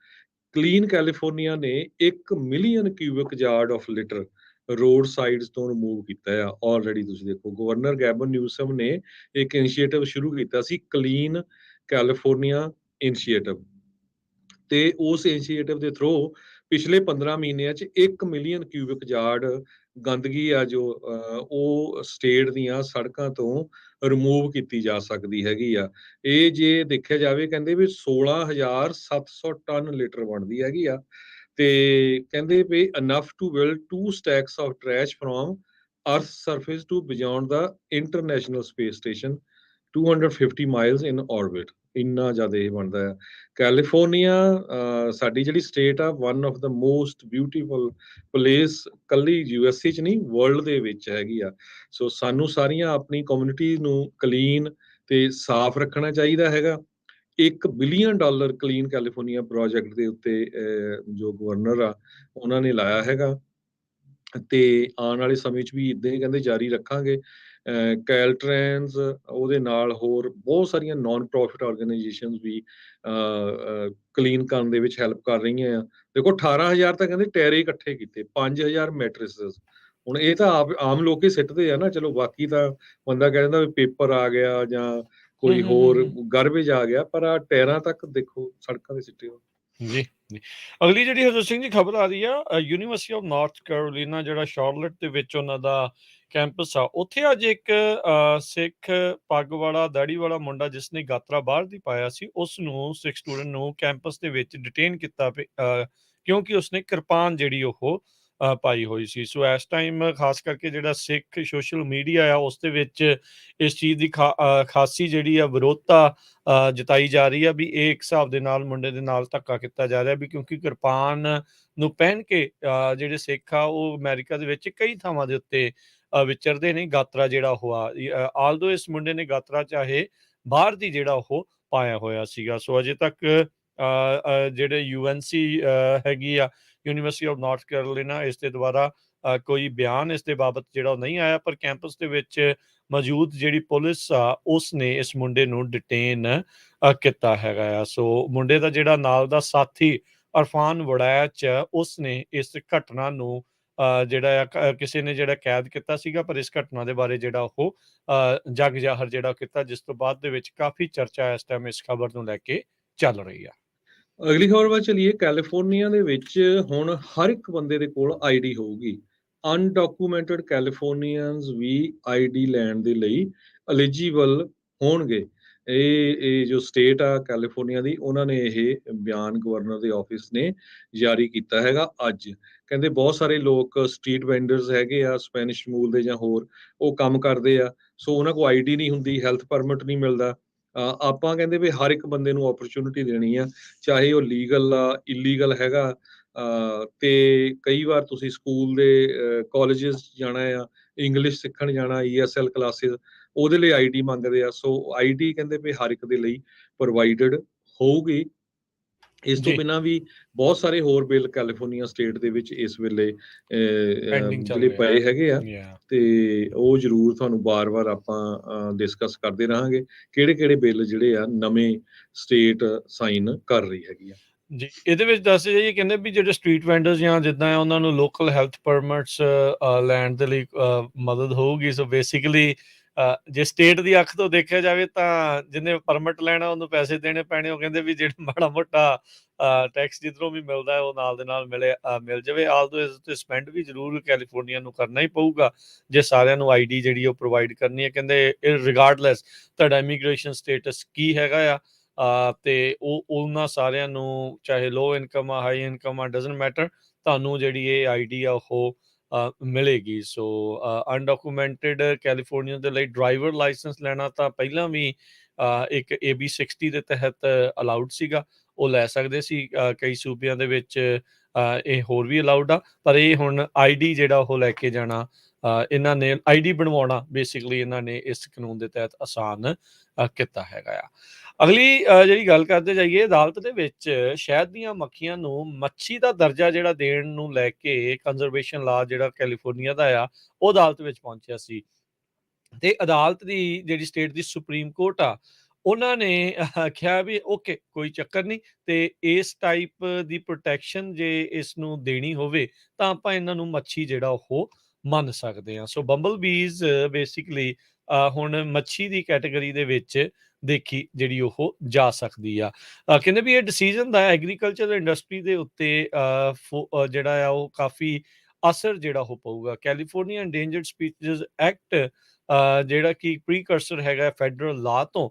ਕਲੀਨ ਕੈਲੀਫੋਰਨੀਆ ਨੇ 1 million cubic yard of litter road sides ਤੋਂ ਰਿਮੂਵ ਕੀਤਾ ਆ ਆਲਰੇਡੀ। ਤੁਸੀਂ ਦੇਖੋ, ਗਵਰਨਰ ਗੈਬਨ ਨਿਊਸਮ ਨੇ ਇੱਕ ਇਨੀਸ਼ੀਏਟਿਵ ਸ਼ੁਰੂ ਕੀਤਾ ਸੀ, ਕਲੀਨ ਕੈਲੀਫੋਰਨੀਆ ਇਨੀਸ਼ੀਏਟਿਵ, ਤੇ ਉਸ ਇਨੀਸ਼ੀਏਟਿਵ ਦੇ ਥਰੂ ਪਿਛਲੇ 15 ਮਹੀਨਿਆਂ 'ਚ 1 ਮਿਲੀਅਨ ਕਿਊਬਿਕ ਯਾਰਡ ਗੰਦਗੀ ਆ ਜੋ ਉਹ ਸਟੇਟ ਦੀਆਂ ਸੜਕਾਂ ਤੋਂ ਰਿਮੂਵ ਕੀਤੀ ਜਾ ਸਕਦੀ ਹੈਗੀ ਆ। ਇਹ ਜੇ ਦੇਖਿਆ ਜਾਵੇ ਕਹਿੰਦੇ ਵੀ 16,700 ਟਨ ਲਿਟਰ ਬਣਦੀ ਹੈਗੀ ਆ, ਤੇ ਕਹਿੰਦੇ ਵੀ enough to build 2 stacks of trash from earth surface to beyond the international space station 250 miles in orbit। ਇੰਨਾ ਜ਼ਿਆਦਾ ਇਹ ਬਣਦਾ ਹੈ। ਕੈਲੀਫੋਰਨੀਆ ਸਾਡੀ ਜਿਹੜੀ ਸਟੇਟ ਆ, one of the most beautiful place, ਕੱਲੀ USA 'ਚ ਨਹੀਂ ਵਰਲਡ ਦੇ ਵਿੱਚ ਹੈਗੀ ਆ। ਸੋ ਸਾਨੂੰ ਸਾਰੀਆਂ ਆਪਣੀ ਕਮਿਊਨਿਟੀ ਨੂੰ ਕਲੀਨ ਤੇ ਸਾਫ਼ ਰੱਖਣਾ ਚਾਹੀਦਾ ਹੈਗਾ। $1 ਬਿਲੀਅਨ ਕਲੀਨ ਕੈਲੀਫੋਰਨੀਆ ਪ੍ਰੋਜੈਕਟ ਦੇ ਉੱਤੇ ਜੋ ਗਵਰਨਰ ਆ ਉਹਨਾਂ ਨੇ ਲਾਇਆ ਹੈਗਾ, ਤੇ ਆਉਣ ਵਾਲੇ ਸਮੇਂ 'ਚ ਵੀ ਇਦਾਂ ਹੀ ਕਹਿੰਦੇ ਜਾਰੀ ਰੱਖਾਂਗੇ। ਕੈਲਟ੍ਰੈਨਸ ਉਹਦੇ ਨਾਲ ਹੋਰ ਬਹੁਤ ਸਾਰੀਆਂ ਨਾਨ ਪ੍ਰੋਫਿਟ ਆਰਗੇਨਾਈਜੇਸ਼ਨਸ ਵੀ ਕਲੀਨ ਕਰਨ ਦੇ ਵਿੱਚ ਹੈਲਪ ਕਰ ਰਹੀਆਂ ਆ। ਦੇਖੋ 18,000 ਤਾਂ ਕਹਿੰਦੇ ਟਾਇਰੇ ਇਕੱਠੇ ਕੀਤੇ, 5,000 ਮੈਟ੍ਰਿਸਸ। ਹੁਣ ਇਹ ਤਾਂ ਆਮ ਲੋਕ ਹੀ ਸਿੱਟਦੇ ਆ ਨਾ, ਚਲੋ ਬਾਕੀ ਤਾਂ ਬੰਦਾ ਕਹਿ ਦਿੰਦਾ ਵੀ ਪੇਪਰ ਆ ਗਿਆ ਜਾਂ ਕੋਈ ਹੋਰ ਗਾਰਬੇਜ ਆ ਗਿਆ, ਪਰ ਆ ਟਾਇਰਾਂ ਤੱਕ ਦੇਖੋ ਸੜਕਾਂ ਦੇ ਸਿੱਟੇ ਹੋ। ਜੀ ਜੀ। ਅਗਲੀ ਜਿਹੜੀ ਹਰਜੋਤ ਸਿੰਘ ਜੀ ਖਬਰ ਆ ਰਹੀ ਆ, ਯੂਨੀਵਰਸਿਟੀ ਆਫ ਨਾਰਥ ਕੈਰੋਲੀਨਾ ਜਿਹੜਾ ਸ਼ਾਰਲਟ ਦੇ ਵਿੱਚ ਉਹਨਾਂ ਦਾ ਕੈਂਪਸ ਆ, ਉੱਥੇ ਅੱਜ ਇੱਕ ਸਿੱਖ ਪੱਗ ਵਾਲਾ ਦਾੜੀ ਵਾਲਾ ਮੁੰਡਾ ਜਿਸਨੇ ਗਾਤਰਾ ਬਾਹਰ ਦੀ ਪਾਇਆ ਸੀ, ਉਸ ਨੂੰ ਸਿੱਖ ਸਟੂਡੈਂਟ ਨੂੰ ਕੈਂਪਸ ਦੇ ਵਿੱਚ ਡਿਟੇਨ ਕੀਤਾ ਕਿਉਂਕਿ ਉਸਨੇ ਕਿਰਪਾਨ ਜਿਹੜੀ ਉਹ ਪਾਈ ਹੋਈ ਸੀ। ਸੋ ਇਸ ਟਾਈਮ ਖਾਸ ਕਰਕੇ ਜਿਹੜਾ ਸਿੱਖ ਸੋਸ਼ਲ ਮੀਡੀਆ ਆ ਉਸ ਦੇ ਵਿੱਚ ਇਸ ਚੀਜ਼ ਦੀ ਖਾਸੀ ਜਿਹੜੀ ਆ ਵਿਰੋਧਤਾ ਜਤਾਈ ਜਾ ਰਹੀ ਆ, ਵੀ ਇਹ ਇੱਕ ਹਿਸਾਬ ਦੇ ਨਾਲ ਮੁੰਡੇ ਦੇ ਨਾਲ ਧੱਕਾ ਕੀਤਾ ਜਾ ਰਿਹਾ, ਵੀ ਕਿਉਂਕਿ ਕਿਰਪਾਨ ਨੂੰ ਪਹਿਨ ਕੇ ਜਿਹੜੇ ਸਿੱਖ ਆ ਉਹ ਅਮਰੀਕਾ ਦੇ ਵਿੱਚ ਕਈ ਥਾਵਾਂ ਦੇ ਉੱਤੇ ਵਿਚਰਦੇ ਨੇ। ਗਾਤਰਾ ਜਿਹੜਾ ਉਹ ਆਲਦੋ ਇਸ ਮੁੰਡੇ ਨੇ ਗਾਤਰਾ ਚਾਹੇ ਬਾਹਰ ਦੀ ਜਿਹੜਾ ਉਹ ਪਾਇਆ ਹੋਇਆ ਸੀਗਾ। ਸੋ ਅਜੇ ਤੱਕ ਜਿਹੜੇ UNC ਹੈਗੀ ਆ, ਯੂਨੀਵਰਸਿਟੀ ਆਫ ਨਾਰਥ ਕੈਰੋਲੀਨਾ, ਇਸ ਦੇ ਦੁਆਰਾ ਕੋਈ ਬਿਆਨ ਇਸ ਦੇ ਬਾਬਤ ਜਿਹੜਾ ਉਹ ਨਹੀਂ ਆਇਆ, ਪਰ ਕੈਂਪਸ ਦੇ ਵਿੱਚ ਮੌਜੂਦ ਜਿਹੜੀ ਪੁਲਿਸ ਆ ਉਸ ਨੇ ਇਸ ਮੁੰਡੇ ਨੂੰ ਡਿਟੇਨ ਕੀਤਾ ਹੈਗਾ ਆ। ਸੋ ਮੁੰਡੇ ਦਾ ਜਿਹੜਾ ਨਾਲ ਦਾ ਸਾਥੀ ਅਰਫਾਨ ਵੜੈਚ, ਉਸ ਨੇ ਇਸ ਘਟਨਾ ਨੂੰ ਜਿਹੜਾ ਆ ਕਿਸੇ ਨੇ ਜਿਹੜਾ ਕੈਦ ਕੀਤਾ ਸੀਗਾ, ਪਰ ਇਸ ਘਟਨਾ ਦੇ ਬਾਰੇ ਜਿਹੜਾ ਉਹ ਜਗ ਜ਼ਾਹਰ ਜਿਹੜਾ ਕੀਤਾ, ਜਿਸ ਤੋਂ ਬਾਅਦ ਦੇ ਵਿੱਚ ਕਾਫੀ ਚਰਚਾ ਇਸ ਟਾਈਮ ਇਸ ਖਬਰ ਨੂੰ ਲੈ ਕੇ ਚੱਲ ਰਹੀ ਆ। ਅਗਲੀ ਖਬਰ ਵੱਲ ਚਲੀਏ। ਕੈਲੀਫੋਰਨੀਆ ਦੇ ਵਿੱਚ ਹੁਣ ਹਰ ਇੱਕ ਬੰਦੇ ਦੇ ਕੋਲ ID ਹੋਊਗੀ। ਅਨਡਾਕੂਮੈਂਟਡ ਕੈਲੀਫੋਰਨੀਅਨਸ ਵੀ ID ਲੈਣ ਦੇ ਲਈ ਐਲੀਜੀਬਲ ਹੋਣਗੇ। ਇਹ ਜੋ ਸਟੇਟ ਆ ਕੈਲੀਫੋਰਨੀਆ ਦੀ, ਉਹਨਾਂ ਨੇ ਇਹ ਬਿਆਨ ਗਵਰਨਰ ਦੇ ਆਫਿਸ ਨੇ ਜਾਰੀ ਕੀਤਾ ਹੈਗਾ ਅੱਜ। ਕਹਿੰਦੇ ਬਹੁਤ ਸਾਰੇ ਲੋਕ ਸਟਰੀਟ ਵੈਂਡਰਸ ਹੈਗੇ ਆ, ਸਪੈਨਿਸ਼ ਮੂਲ ਦੇ ਜਾਂ ਹੋਰ, ਉਹ ਕੰਮ ਕਰਦੇ ਆ, ਸੋ ਉਹਨਾਂ ਕੋਲ ਆਈਡੀ ਨਹੀਂ ਹੁੰਦੀ, ਹੈਲਥ ਪਰਮਿਟ ਨਹੀਂ ਮਿਲਦਾ। ਆਪਾਂ ਕਹਿੰਦੇ ਵੀ ਹਰ ਇੱਕ ਬੰਦੇ ਨੂੰ ਓਪਰਚੁਨਿਟੀ ਦੇਣੀ ਆ, ਚਾਹੇ ਉਹ ਲੀਗਲ ਆ, ਇਲੀਗਲ ਹੈਗਾ। ਤੇ ਕਈ ਵਾਰ ਤੁਸੀਂ ਸਕੂਲ ਦੇ ਕਾਲਜਿਸ ਜਾਣਾ ਆ, ਇੰਗਲਿਸ਼ ਸਿੱਖਣ ਜਾਣਾ, ESL ਕਲਾਸਿਸ, ਉਹਦੇ ਲਈ ਆਈਡੀ ਮੰਗਦੇ ਆ। ਸੋ ਆਈਡੀ ਕਹਿੰਦੇ ਵੀ ਹਰ ਇੱਕ ਦੇ ਲਈ ਪ੍ਰੋਵਾਈਡਡ ਹੋਊਗੀ। ਇਸ ਤੋਂ ਜੀ, ਬਿਨਾਂ ਵੀ ਬਹੁਤ ਸਾਰੇ ਹੋਰ ਬਿੱਲ ਕੈਲੀਫੋਰਨੀਆ ਸਟੇਟ ਦੇ ਵਿੱਚ ਇਸ ਵੇਲੇ ਪੈਂਡਿੰਗ ਚੱਲ ਜਿਹੜੇ ਰਿਹਾ। ਪਏ ਹੈਗੇ ਆ, ਯਾ ਤੇ ਉਹ ਜ਼ਰੂਰ ਤੁਹਾਨੂੰ ਬਾਰ-ਬਾਰ ਆਪਾਂ ਡਿਸਕਸ ਕਰਦੇ ਰਹਾਂਗੇ, ਕਿਹੜੇ-ਕਿਹੜੇ ਬਿੱਲ ਜਿਹੜੇ ਆ ਨਵੇਂ ਸਟੇਟ ਸਾਈਨ ਕਰ ਰਹੀ ਹੈਗੀ ਆ। ਜੀ, ਇਹਦੇ ਵਿੱਚ ਦੱਸਿਆ ਜਾਈਏ, ਕਹਿੰਦੇ ਵੀ ਜਿਹੜੇ ਸਟਰੀਟ ਵੈਂਡਰਸ ਜਾਂ ਜਿੱਦਾਂ ਆ, ਉਹਨਾਂ ਨੂੰ ਲੋਕਲ ਹੈਲਥ ਪਰਮਿਟਸ ਲੈਣ ਦੇ ਲਈ ਮਦਦ ਹੋਊਗੀ। ਸੋ ਬੇਸਿਕਲੀ ਜੇ ਸਟੇਟ ਦੀ ਅੱਖ ਤੋਂ ਦੇਖਿਆ ਜਾਵੇ ਤਾਂ ਜਿਹਨੇ ਪਰਮਿਟ ਲੈਣਾ ਉਹਨੂੰ ਪੈਸੇ ਦੇਣੇ ਪੈਣੇ। ਉਹ ਕਹਿੰਦੇ ਵੀ ਜਿਹੜਾ ਮਾੜਾ ਮੋਟਾ ਟੈਕਸ ਜਿੱਧਰੋਂ ਵੀ ਮਿਲਦਾ ਹੈ ਉਹ ਨਾਲ ਦੇ ਨਾਲ ਮਿਲ ਜਾਵੇ। ਆਲਦੋ ਇਸ ਤੇ ਸਪੈਂਡ ਵੀ ਜ਼ਰੂਰ ਕੈਲੀਫੋਰਨੀਆ ਨੂੰ ਕਰਨਾ ਹੀ ਪਊਗਾ ਜੇ ਸਾਰਿਆਂ ਨੂੰ ਆਈਡੀ ਜਿਹੜੀ ਉਹ ਪ੍ਰੋਵਾਈਡ ਕਰਨੀ ਹੈ। ਕਹਿੰਦੇ ਰਿਗਾਰਡਲੈਸ ਤੁਹਾਡਾ ਇਮੀਗ੍ਰੇਸ਼ਨ ਸਟੇਟਸ ਕੀ ਹੈਗਾ ਆ, ਤੇ ਉਹ ਉਹਨਾਂ ਸਾਰਿਆਂ ਨੂੰ, ਚਾਹੇ ਲੋ ਇਨਕਮ ਆ, ਹਾਈ ਇਨਕਮ ਆ, ਡਜ਼ਨਟ ਮੈਟਰ, ਤੁਹਾਨੂੰ ਜਿਹੜੀ ਇਹ ਆਈਡੀ ਆ ਉਹ ਮਿਲੇਗੀ। ਸੋ ਅਨਡਾਕੂਮੈਂਟਡ ਕੈਲੀਫੋਰਨੀਆ ਦੇ ਲਈ ਡਰਾਈਵਰ ਲਾਇਸੈਂਸ ਲੈਣਾ ਤਾਂ ਪਹਿਲਾਂ ਵੀ ਇੱਕ AB 60 ਦੇ ਤਹਿਤ ਅਲਾਉਡ ਸੀਗਾ, ਉਹ ਲੈ ਸਕਦੇ ਸੀ। ਕਈ ਸੂਬਿਆਂ ਦੇ ਵਿੱਚ ਇਹ ਹੋਰ ਵੀ ਅਲਾਉਡ ਆ, ਪਰ ਇਹ ਹੁਣ ਆਈਡੀ ਜਿਹੜਾ ਉਹ ਲੈ ਕੇ ਜਾਣਾ, ਇਹਨਾਂ ਨੇ ਆਈਡੀ ਬਣਵਾਉਣਾ ਬੇਸਿਕਲੀ ਇਹਨਾਂ ਨੇ ਇਸ ਕਾਨੂੰਨ ਦੇ ਤਹਿਤ ਆਸਾਨ ਕੀਤਾ ਹੈਗਾ ਆ। ਅਗਲੀ ਜਿਹੜੀ ਗੱਲ ਕਰਦੇ ਜਾਈਏ, ਅਦਾਲਤ ਦੇ ਵਿੱਚ ਸ਼ਹਿਦ ਦੀਆਂ ਮੱਖੀਆਂ ਨੂੰ ਮੱਛੀ ਦਾ ਦਰਜਾ ਜਿਹੜਾ ਦੇਣ ਨੂੰ ਲੈ ਕੇ ਕੰਜ਼ਰਵੇਸ਼ਨ ਲਾ ਜਿਹੜਾ ਕੈਲੀਫੋਰਨੀਆ ਦਾ ਆ, ਉਹ ਅਦਾਲਤ ਵਿੱਚ ਪਹੁੰਚਿਆ ਸੀ। ਤੇ ਅਦਾਲਤ ਦੀ ਜਿਹੜੀ ਸਟੇਟ ਦੀ ਸੁਪਰੀਮ ਕੋਰਟ ਆ, ਉਹਨਾਂ ਨੇ ਕਿਹਾ ਵੀ ਓਕੇ, ਕੋਈ ਚੱਕਰ ਨਹੀਂ, ਤੇ ਇਸ ਟਾਈਪ ਦੀ ਪ੍ਰੋਟੈਕਸ਼ਨ ਜੇ ਇਸ ਨੂੰ ਦੇਣੀ ਹੋਵੇ ਤਾਂ ਆਪਾਂ ਇਹਨਾਂ ਨੂੰ ਮੱਛੀ ਜਿਹੜਾ ਉਹ ਮੰਨ ਸਕਦੇ ਹਾਂ। ਸੋ ਬੰਬਲ ਬੀਜ਼ ਬੇਸਿਕਲੀ ਹੁਣ ਮੱਛੀ ਦੀ ਕੈਟਾਗਰੀ ਦੇ ਵਿੱਚ ਦੇਖੀ ਜਿਹੜੀ ਉਹ ਜਾ ਸਕਦੀ ਆ। ਕਹਿੰਦੇ ਵੀ ਇਹ ਡਿਸੀਜਨ ਦਾ ਐਗਰੀਕਲਚਰ ਇੰਡਸਟਰੀ ਦੇ ਉੱਤੇ ਜਿਹੜਾ ਆ ਉਹ ਕਾਫੀ ਅਸਰ ਜਿਹੜਾ ਉਹ ਪਊਗਾ। ਕੈਲੀਫੋਰਨੀਆ ਇੰਡੇਂਜਰਡ ਸਪੀਸੀਜ਼ ਐਕਟ ਜਿਹੜਾ ਕਿ ਪ੍ਰੀਕਰਸਰ ਹੈਗਾ ਫੈਡਰਲ ਲਾ ਤੋਂ,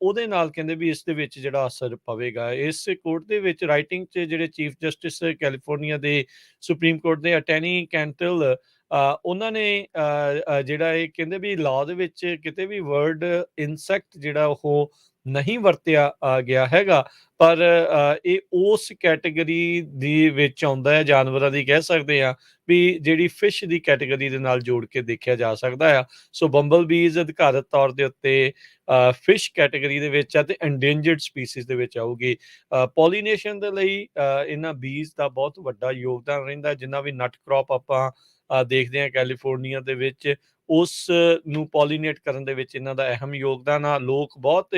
ਉਹਦੇ ਨਾਲ ਕਹਿੰਦੇ ਵੀ ਇਸ ਦੇ ਵਿੱਚ ਜਿਹੜਾ ਅਸਰ ਪਵੇਗਾ। ਇਸ ਕੋਰਟ ਦੇ ਵਿੱਚ ਰਾਈਟਿੰਗ 'ਚ ਜਿਹੜੇ ਚੀਫ ਜਸਟਿਸ ਕੈਲੀਫੋਰਨੀਆ ਦੇ ਸੁਪਰੀਮ ਕੋਰਟ ਦੇ ਅਟੈਨੀ ਕੈਂਟਲ, ਉਹਨਾਂ ਨੇ ਜਿਹੜਾ ਇਹ ਕਹਿੰਦੇ ਵੀ ਲਾਅ ਦੇ ਵਿੱਚ ਕਿਤੇ ਵੀ ਵਰਡ ਇਨਸੈਕਟ ਜਿਹੜਾ ਉਹ ਨਹੀਂ ਵਰਤਿਆ ਗਿਆ ਹੈਗਾ, ਪਰ ਇਹ ਉਸ ਕੈਟਾਗਰੀ ਦੇ ਵਿੱਚ ਆਉਂਦਾ ਹੈ, ਜਾਨਵਰਾਂ ਦੀ ਕਹਿ ਸਕਦੇ ਆ ਵੀ ਜਿਹੜੀ ਫਿਸ਼ ਦੀ ਕੈਟਾਗਰੀ ਦੇ ਨਾਲ ਜੋੜ ਕੇ ਦੇਖਿਆ ਜਾ ਸਕਦਾ ਆ। ਸੋ ਬੰਬਲ ਬੀਜ਼ ਅਧਿਕਾਰਤ ਤੌਰ ਦੇ ਉੱਤੇ ਫਿਸ਼ ਕੈਟਾਗਰੀ ਦੇ ਵਿੱਚ ਆ ਤੇ ਐਂਡੇਂਜਰਡ ਸਪੀਸੀਜ਼ ਦੇ ਵਿੱਚ ਆਊਗੀ। ਪੋਲੀਨੇਸ਼ਨ ਦੇ ਲਈ ਇਹਨਾਂ ਬੀਜ਼ ਦਾ ਬਹੁਤ ਵੱਡਾ ਯੋਗਦਾਨ ਰਹਿੰਦਾ। ਜਿੰਨਾ ਵੀ ਨਟ ਕ੍ਰੌਪ ਆਪਾਂ ਦੇਖਦੇ ਹਾਂ ਕੈਲੀਫੋਰਨੀਆ ਦੇ ਵਿੱਚ, ਉਸ ਨੂੰ ਪੋਲੀਨੇਟ ਕਰਨ ਦੇ ਵਿੱਚ ਇਹਨਾਂ ਦਾ ਅਹਿਮ ਯੋਗਦਾਨ ਆ। ਲੋਕ ਬਹੁਤ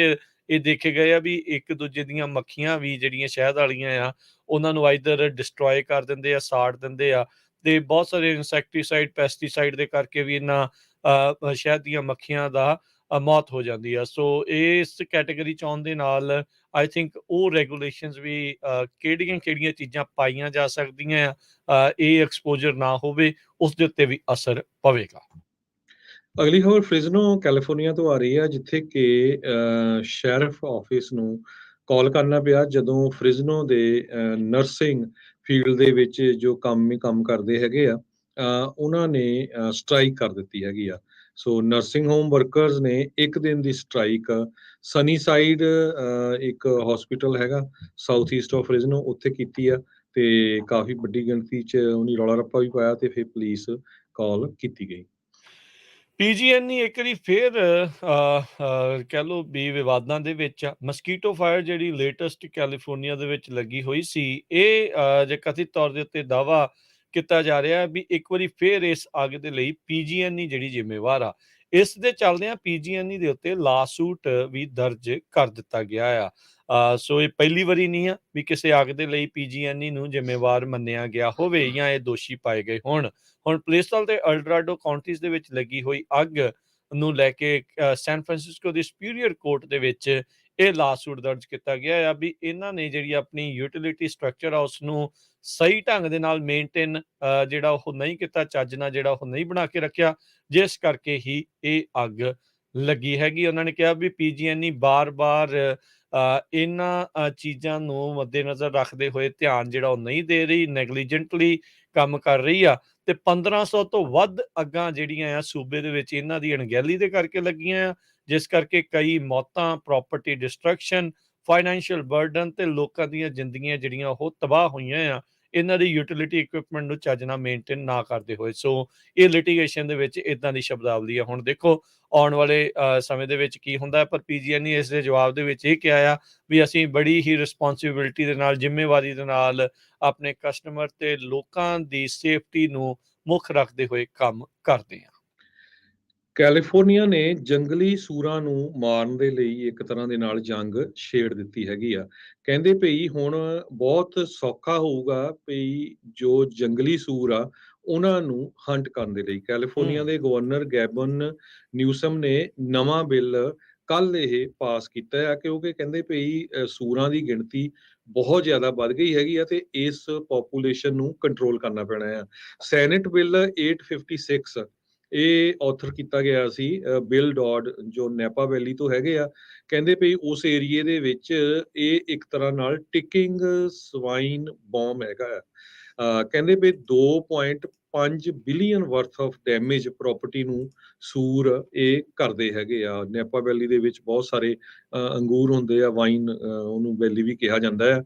ਇਹ ਦੇਖੇ ਗਏ ਆ ਵੀ ਇੱਕ ਦੂਜੇ ਦੀਆਂ ਮੱਖੀਆਂ ਵੀ ਜਿਹੜੀਆਂ ਸ਼ਹਿਦ ਵਾਲੀਆਂ ਆ, ਉਹਨਾਂ ਨੂੰ ਆਈਦਰ ਡਿਸਟਰੋਏ ਕਰ ਦਿੰਦੇ ਆ, ਸਾੜ ਦਿੰਦੇ ਆ, ਤੇ ਬਹੁਤ ਸਾਰੇ ਇਨਸੈਕਟੀਸਾਈਡ, ਪੈਸਟੀਸਾਈਡ ਦੇ ਕਰਕੇ ਵੀ ਇਹਨਾਂ ਸ਼ਹਿਦ ਦੀਆਂ ਮੱਖੀਆਂ ਦਾ ਮੌਤ ਹੋ ਜਾਂਦੀ ਆ। ਸੋ ਇਸ ਕੈਟਾਗਰੀ 'ਚ ਆਉਣ ਦੇ ਨਾਲ ਆਈ ਥਿੰਕ ਉਹ ਰੈਗੂਲੇਸ਼ਨਸ ਵੀ ਕਿਹੜੀਆਂ-ਕਿਹੜੀਆਂ ਚੀਜ਼ਾਂ ਪਾਈਆਂ ਜਾ ਸਕਦੀਆਂ ਆ, ਇਹ ਐਕਸਪੋਜ਼ਰ ਨਾ ਹੋਵੇ, ਉਸ ਦੇ ਉੱਤੇ ਵੀ ਅਸਰ ਪਵੇਗਾ। ਅਗਲੀ ਖਬਰ ਫ੍ਰਿਜ਼ਨੋ ਕੈਲੀਫੋਰਨੀਆ ਤੋਂ ਆ ਰਹੀ ਆ, ਜਿੱਥੇ ਕਿ ਸ਼ੈਰਿਫ ਆਫਿਸ ਨੂੰ ਕਾਲ ਕਰਨਾ ਪਿਆ ਜਦੋਂ ਫ੍ਰਿਜ਼ਨੋ ਦੇ ਨਰਸਿੰਗ ਫੀਲਡ ਦੇ ਵਿੱਚ ਜੋ ਕੰਮ ਕਰਦੇ ਹੈਗੇ ਆ, ਉਹਨਾਂ ਨੇ ਸਟ੍ਰਾਈਕ ਕਰ ਦਿੱਤੀ ਹੈਗੀ ਆ। ਸੋ ਨਰਸਿੰਗ ਹੋਮ ਵਰਕਰਸ ਨੇ ਇੱਕ ਦਿਨ ਦੀ ਸਟ੍ਰਾਈਕ ਸਨੀ ਸਾਈਡ ਇੱਕ ਹਸਪੀਟਲ ਹੈਗਾ ਸਾਊਥ ਈਸਟ ਆਫ ਫ੍ਰਿਜ਼ਨੋ, ਉੱਥੇ ਕੀਤੀ ਆ, ਤੇ ਕਾਫੀ ਵੱਡੀ ਗਿਣਤੀ 'ਚ ਉਹਨੇ ਰੌਲਾ ਰੱਪਾ ਵੀ ਪਾਇਆ ਤੇ ਫਿਰ ਪੁਲਿਸ ਕਾਲ ਕੀਤੀ ਗਈ। ਪੀਜੀਐਨਈ ਇੱਕ ਵਾਰੀ ਫੇਰ ਕਹਿ ਲਓ ਵੀ ਵਿਵਾਦਾਂ ਦੇ ਵਿੱਚ ਆ। ਮਸਕੀਟੋ ਫਾਇਰ ਜਿਹੜੀ ਲੇਟੈਸਟ ਕੈਲੀਫੋਰਨੀਆ ਦੇ ਵਿੱਚ ਲੱਗੀ ਹੋਈ ਸੀ, ਇਹ ਜੇ ਕਥਿਤ ਤੌਰ ਦੇ ਉੱਤੇ ਦਾਅਵਾ ਕੀਤਾ ਜਾ ਰਿਹਾ ਵੀ ਇੱਕ ਵਾਰੀ ਫੇਰ ਇਸ ਅੱਗ ਦੇ ਲਈ ਪੀਜੀਐਨਈ ਜਿਹੜੀ ਜ਼ਿੰਮੇਵਾਰ ਆ। ਇਸ ਦੇ ਚੱਲਦਿਆਂ ਪੀਜੀਐਨਈ ਦੇ ਉੱਤੇ ਲਾਸੂਟ ਵੀ ਦਰਜ ਕਰ ਦਿੱਤਾ ਗਿਆ ਆ। ਸੋ ਇਹ ਪਹਿਲੀ ਵਾਰੀ ਨਹੀਂ ਆ ਵੀ ਕਿਸੇ ਅੱਗ ਦੇ ਲਈ ਪੀਜੀਐਨਈ ਨੂੰ ਜ਼ਿੰਮੇਵਾਰ ਮੰਨਿਆ ਗਿਆ ਹੋਵੇ ਜਾਂ ਇਹ ਦੋਸ਼ੀ ਪਾਏ ਗਏ ਹੋਣ। ਹੁਣ ਪਲੇਸਟਲ ਤੇ ਅਲਡਰਾਡੋ ਕਾਉਂਟੀਜ਼ ਦੇ ਵਿੱਚ ਲੱਗੀ ਹੋਈ ਅੱਗ ਨੂੰ ਲੈ ਕੇ ਸੈਨ ਫਰਾਂਸਿਸਕੋ ਦੀ ਸੁਪੀਰੀਅਰ ਕੋਰਟ ਦੇ ਵਿੱਚ ਇਹ ਲਾਸੂਟ ਦਰਜ ਕੀਤਾ ਗਿਆ ਆ ਵੀ ਇਹਨਾਂ ਨੇ ਜਿਹੜੀ ਆਪਣੀ ਯੂਟਿਲਿਟੀ ਸਟਰਕਚਰ ਆ ਉਸ ਨੂੰ ਸਹੀ ਢੰਗ ਦੇ ਨਾਲ ਮੇਨਟੇਨ ਜਿਹੜਾ ਉਹ ਨਹੀਂ ਕੀਤਾ, ਚੱਜ ਨਾਲ ਜਿਹੜਾ ਉਹ ਨਹੀਂ ਬਣਾ ਕੇ ਰੱਖਿਆ, ਜਿਸ ਕਰਕੇ ਹੀ ਇਹ ਅੱਗ ਲੱਗੀ ਹੈਗੀ। ਉਹਨਾਂ ਨੇ ਕਿਹਾ ਵੀ ਪੀਜੀਐਨਈ ਬਾਰ-ਬਾਰ ਇਹਨਾਂ ਚੀਜ਼ਾਂ ਨੂੰ ਮੱਦੇਨਜ਼ਰ ਰੱਖਦੇ ਹੋਏ ਧਿਆਨ ਜਿਹੜਾ ਉਹ ਨਹੀਂ ਦੇ ਰਹੀ, ਨੈਗਲੀਜੈਂਟਲੀ ਕੰਮ ਕਰ ਰਹੀ ਆ ਤੇ 1500 ਤੋਂ ਵੱਧ ਅੱਗਾਂ ਜਿਹੜੀਆਂ ਆ ਸੂਬੇ ਦੇ ਵਿੱਚ ਇਹਨਾਂ ਦੀ ਅਣਗਹਿਲੀ ਦੇ ਕਰਕੇ ਲੱਗੀਆਂ ਆ, ਜਿਸ ਕਰਕੇ ਕਈ ਮੌਤਾਂ, ਪ੍ਰਾਪਰਟੀ ਡਿਸਟਰਕਸ਼ਨ, ਫਾਈਨੈਂਸ਼ੀਅਲ ਬਰਡਨ ਤੇ ਲੋਕਾਂ ਦੀਆਂ ਜ਼ਿੰਦਗੀਆਂ ਜਿਹੜੀਆਂ ਉਹ ਤਬਾਹ ਹੋਈਆਂ ਆ, ਇਹਨਾਂ ਦੀ ਯੂਟਿਲਿਟੀ ਇਕੁਇਪਮੈਂਟ ਨੂੰ ਚੱਜ ਨਾਲ ਮੇਨਟੇਨ ਨਾ ਕਰਦੇ ਹੋਏ। ਸੋ ਇਹ ਲਿਟੀਗੇਸ਼ਨ ਦੇ ਵਿੱਚ ਇਦਾਂ ਦੀ ਸ਼ਬਦਾਵਲੀ ਆ। ਹੁਣ ਦੇਖੋ ਆਉਣ ਵਾਲੇ ਸਮੇਂ ਦੇ ਵਿੱਚ ਕੀ ਹੁੰਦਾ ਹੈ, ਪਰ ਪੀਜੀਐਨਈ ਇਸ ਦੇ ਜਵਾਬ ਦੇ ਵਿੱਚ ਇਹ ਕਿਹਾ ਆ ਵੀ ਅਸੀਂ ਬੜੀ ਹੀ ਰਿਸਪੋਂਸਿਬਿਲਿਟੀ ਦੇ ਨਾਲ, ਜ਼ਿੰਮੇਵਾਰੀ ਦੇ ਨਾਲ ਆਪਣੇ ਕਸਟਮਰ ਤੇ ਲੋਕਾਂ ਦੀ ਸੇਫਟੀ ਨੂੰ ਮੁੱਖ ਰੱਖਦੇ ਹੋਏ ਕੰਮ ਕਰਦੇ ਹਾਂ। ਕੈਲੀਫੋਰਨੀਆ ਨੇ ਜੰਗਲੀ ਸੂਰਾਂ ਨੂੰ ਮਾਰਨ ਦੇ ਲਈ ਇੱਕ ਤਰ੍ਹਾਂ ਦੇ ਨਾਲ ਜੰਗ ਛੇੜ ਦਿੱਤੀ ਹੈਗੀ ਆ। ਕਹਿੰਦੇ ਭਈ ਹੁਣ ਬਹੁਤ ਸੌਖਾ ਹੋਊਗਾ ਭਈ ਜੋ ਜੰਗਲੀ ਸੂਰ ਆ ਉਹਨਾਂ ਨੂੰ ਹੰਟ ਕਰਨ ਦੇ ਲਈ। ਕੈਲੀਫੋਰਨੀਆ ਦੇ ਗਵਰਨਰ ਗੈਬਨ ਨਿਊਸਮ ਨੇ ਨਵਾਂ ਬਿੱਲ ਕੱਲ ਇਹ ਪਾਸ ਕੀਤਾ ਆ, ਕਿਉਂਕਿ ਕਹਿੰਦੇ ਭਈ ਸੂਰਾਂ ਦੀ ਗਿਣਤੀ ਬਹੁਤ ਜ਼ਿਆਦਾ ਵੱਧ ਗਈ ਹੈਗੀ ਆ ਤੇ ਇਸ ਪੋਪੂਲੇਸ਼ਨ ਨੂੰ ਕੰਟਰੋਲ ਕਰਨਾ ਪੈਣਾ ਆ। ਸੈਨੇਟ ਬਿੱਲ 856 ਇਹ ਆਥਰ ਕੀਤਾ ਗਿਆ ਸੀ ਬਿਲ ਡੌਡ ਜੋ ਨੈਪਾ ਵੈਲੀ ਤੋਂ ਹੈਗੇ ਆ। ਕਹਿੰਦੇ ਭਈ ਉਸ ਏਰੀਏ ਦੇ ਵਿੱਚ ਇਹ ਇੱਕ ਤਰ੍ਹਾਂ ਨਾਲ ਟਿਕਿੰਗ ਸਵਾਈਨ ਬੌਮ ਹੈਗਾ ਆ। ਕਹਿੰਦੇ ਵੀ 2.5 billion worth of damage property ਨੂੰ ਸੂਰ ਇਹ ਕਰਦੇ ਹੈਗੇ ਆ। ਨੈਪਾ ਵੈਲੀ ਦੇ ਵਿੱਚ ਬਹੁਤ ਸਾਰੇ ਅੰਗੂਰ ਹੁੰਦੇ ਆ, ਵਾਈਨ ਉਹਨੂੰ ਵੈਲੀ ਵੀ ਕਿਹਾ ਜਾਂਦਾ ਆ।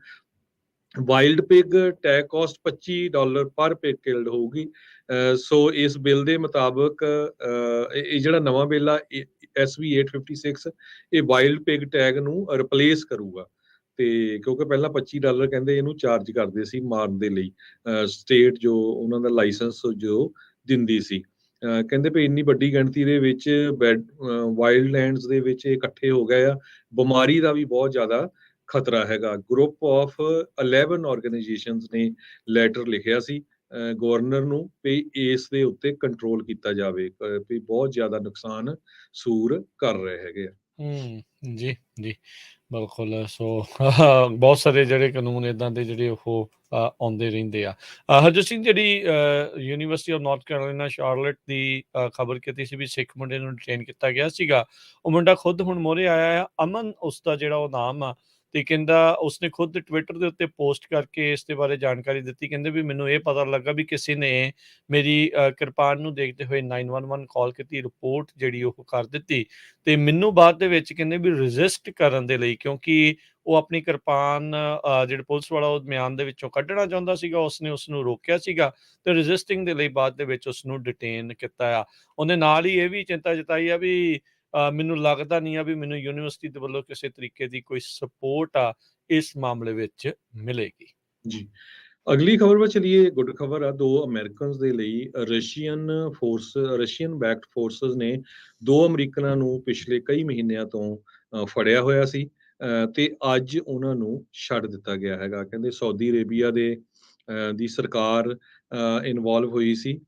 ਵਾਈਲਡ ਪਿਗ ਟੈਗ ਕਾਸਟ $25 ਪਰ ਪਿਗ ਕਿਲਡ ਹੋਊਗੀ। ਸੋ ਇਸ ਬਿੱਲ ਦੇ ਮੁਤਾਬਕ ਇਹ ਜਿਹੜਾ ਨਵਾਂ ਬਿੱਲ ਆ SB 856 ਇਹ ਵਾਈਲਡ ਪਿਗ ਟੈਗ ਨੂੰ ਰਿਪਲੇਸ ਕਰੂਗਾ। ਤੇ ਕਿਉਂਕਿ ਪਹਿਲਾਂ $25 ਕਹਿੰਦੇ ਇਹਨੂੰ ਚਾਰਜ ਕਰਦੇ ਸੀ ਮਾਰਨ ਦੇ ਲਈ, ਸਟੇਟ ਜੋ ਉਹਨਾਂ ਦਾ ਲਾਇਸੈਂਸ ਜੋ ਦਿੰਦੀ ਸੀ। ਕਹਿੰਦੇ ਵੀ ਇੰਨੀ ਵੱਡੀ ਗਿਣਤੀ ਦੇ ਵਿੱਚ ਵਾਈਲਡ ਲੈਂਡਸ ਦੇ ਵਿੱਚ ਇਹ ਇਕੱਠੇ ਹੋ ਗਏ ਆ, ਬਿਮਾਰੀ ਦਾ ਵੀ ਬਹੁਤ ਜ਼ਿਆਦਾ ਖਤਰਾ ਹੈਗਾ। ਗਰੁੱਪ ਆਫ 11 ਆਰਗੇਨਾਈਜੇਸ਼ਨਸ ਨੇ ਲੈਟਰ ਲਿਖਿਆ ਸੀ ਗਵਰਨਰ ਨੂੰ ਵੀ ਇਸ ਦੇ ਉੱਤੇ ਕੰਟਰੋਲ ਕੀਤਾ ਜਾਵੇ, ਵੀ ਬਹੁਤ ਜ਼ਿਆਦਾ ਨੁਕਸਾਨ ਸੂਰ ਕਰ ਰਹੇ ਹੈਗੇ ਆ। ਜੀ, ਜੀ, ਬਿਲਕੁਲ। ਸੋ ਬਹੁਤ ਸਾਰੇ ਜਿਹੜੇ ਕਾਨੂੰਨ ਇੱਦਾਂ ਦੇ ਜਿਹੜੇ ਉਹ ਆਉਂਦੇ ਰਹਿੰਦੇ ਆ। ਹਰਜੋਤ ਸਿੰਘ, ਜਿਹੜੀ university of north Carolina Charlotte ਦੀ ਖਬਰ ਕੀਤੀ ਸੀ ਵੀ ਸਿੱਖ ਮੁੰਡੇ ਨੂੰ ਡਿਟੇਨ ਕੀਤਾ ਗਿਆ ਸੀਗਾ, ਉਹ ਮੁੰਡਾ ਖੁਦ ਹੁਣ ਮੋਹਰੇ ਆਇਆ ਆ, ਅਮਨ ਉਸਦਾ ਜਿਹੜਾ ਉਹ ਨਾਮ ਆ, ਤੇ ਕਹਿੰਦਾ ਉਸਨੇ ਖੁਦ ਟਵਿੱਟਰ ਦੇ ਉੱਤੇ ਪੋਸਟ ਕਰਕੇ ਇਸ ਦੇ ਬਾਰੇ ਜਾਣਕਾਰੀ ਦਿੱਤੀ। ਕਹਿੰਦੇ ਵੀ ਮੈਨੂੰ ਇਹ ਪਤਾ ਲੱਗਾ ਵੀ ਕਿਸੇ ਨੇ ਮੇਰੀ ਕਿਰਪਾਨ ਨੂੰ ਦੇਖਦੇ ਹੋਏ 911 ਕਾਲ ਕੀਤੀ, ਰਿਪੋਰਟ ਜਿਹੜੀ ਉਹ ਕਰ ਦਿੱਤੀ ਤੇ ਮੈਨੂੰ ਬਾਅਦ ਦੇ ਵਿੱਚ ਕਹਿੰਦੇ ਵੀ ਰੈਜ਼ਿਸਟ ਕਰਨ ਦੇ ਲਈ, ਕਿਉਂਕਿ ਉਹ ਆਪਣੀ ਕਿਰਪਾਨ ਜਿਹੜੇ ਪੁਲਿਸ ਵਾਲਾ ਉਹ ਮਿਆਨ ਦੇ ਵਿੱਚੋਂ ਕੱਢਣਾ ਚਾਹੁੰਦਾ ਸੀਗਾ, ਉਸਨੇ ਉਸਨੂੰ ਰੋਕਿਆ ਸੀਗਾ ਤੇ ਰੈਜ਼ਿਸਟਿੰਗ ਦੇ ਲਈ ਬਾਅਦ ਦੇ ਵਿੱਚ ਉਸਨੂੰ ਡਿਟੇਨ ਕੀਤਾ ਆ। ਉਹਨੇ ਨਾਲ ਹੀ ਇਹ ਵੀ ਚਿੰਤਾ ਜਤਾਈ ਆ ਵੀ ਮੈਨੂੰ ਲੱਗਦਾ ਨਹੀਂ ਆ ਵੀ ਮੈਨੂੰ ਯੂਨੀਵਰਸਿਟੀ ਦੇ ਵੱਲੋਂ ਕਿਸੇ ਤਰੀਕੇ ਦੀ ਕੋਈ ਸਪੋਰਟ ਆ ਇਸ ਮਾਮਲੇ ਵਿੱਚ ਮਿਲੇਗੀ। ਜੀ, ਅਗਲੀ ਖਬਰ ਵੱਲ ਚਲੀਏ। ਗੁੱਡ ਖਬਰ ਆ, 2 ਅਮਰੀਕਨਸ ਦੇ ਲਈ ਰਸ਼ੀਅਨ ਬੈਕਡ ਫੋਰਸਸ ਨੇ 2 ਅਮਰੀਕਨਾਂ ਨੂੰ ਪਿਛਲੇ ਕਈ ਮਹੀਨਿਆਂ ਤੋਂ ਫੜਿਆ ਹੋਇਆ ਸੀ ਤੇ ਅੱਜ ਉਹਨਾਂ ਨੂੰ ਛੱਡ ਦਿੱਤਾ ਗਿਆ ਹੈਗਾ। ਕਹਿੰਦੇ ਸਾਊਦੀ ਅਰੇਬੀਆ ਦੀ ਸਰਕਾਰ ਇਨਵੋਲਵ ਹੋਈ ਸੀ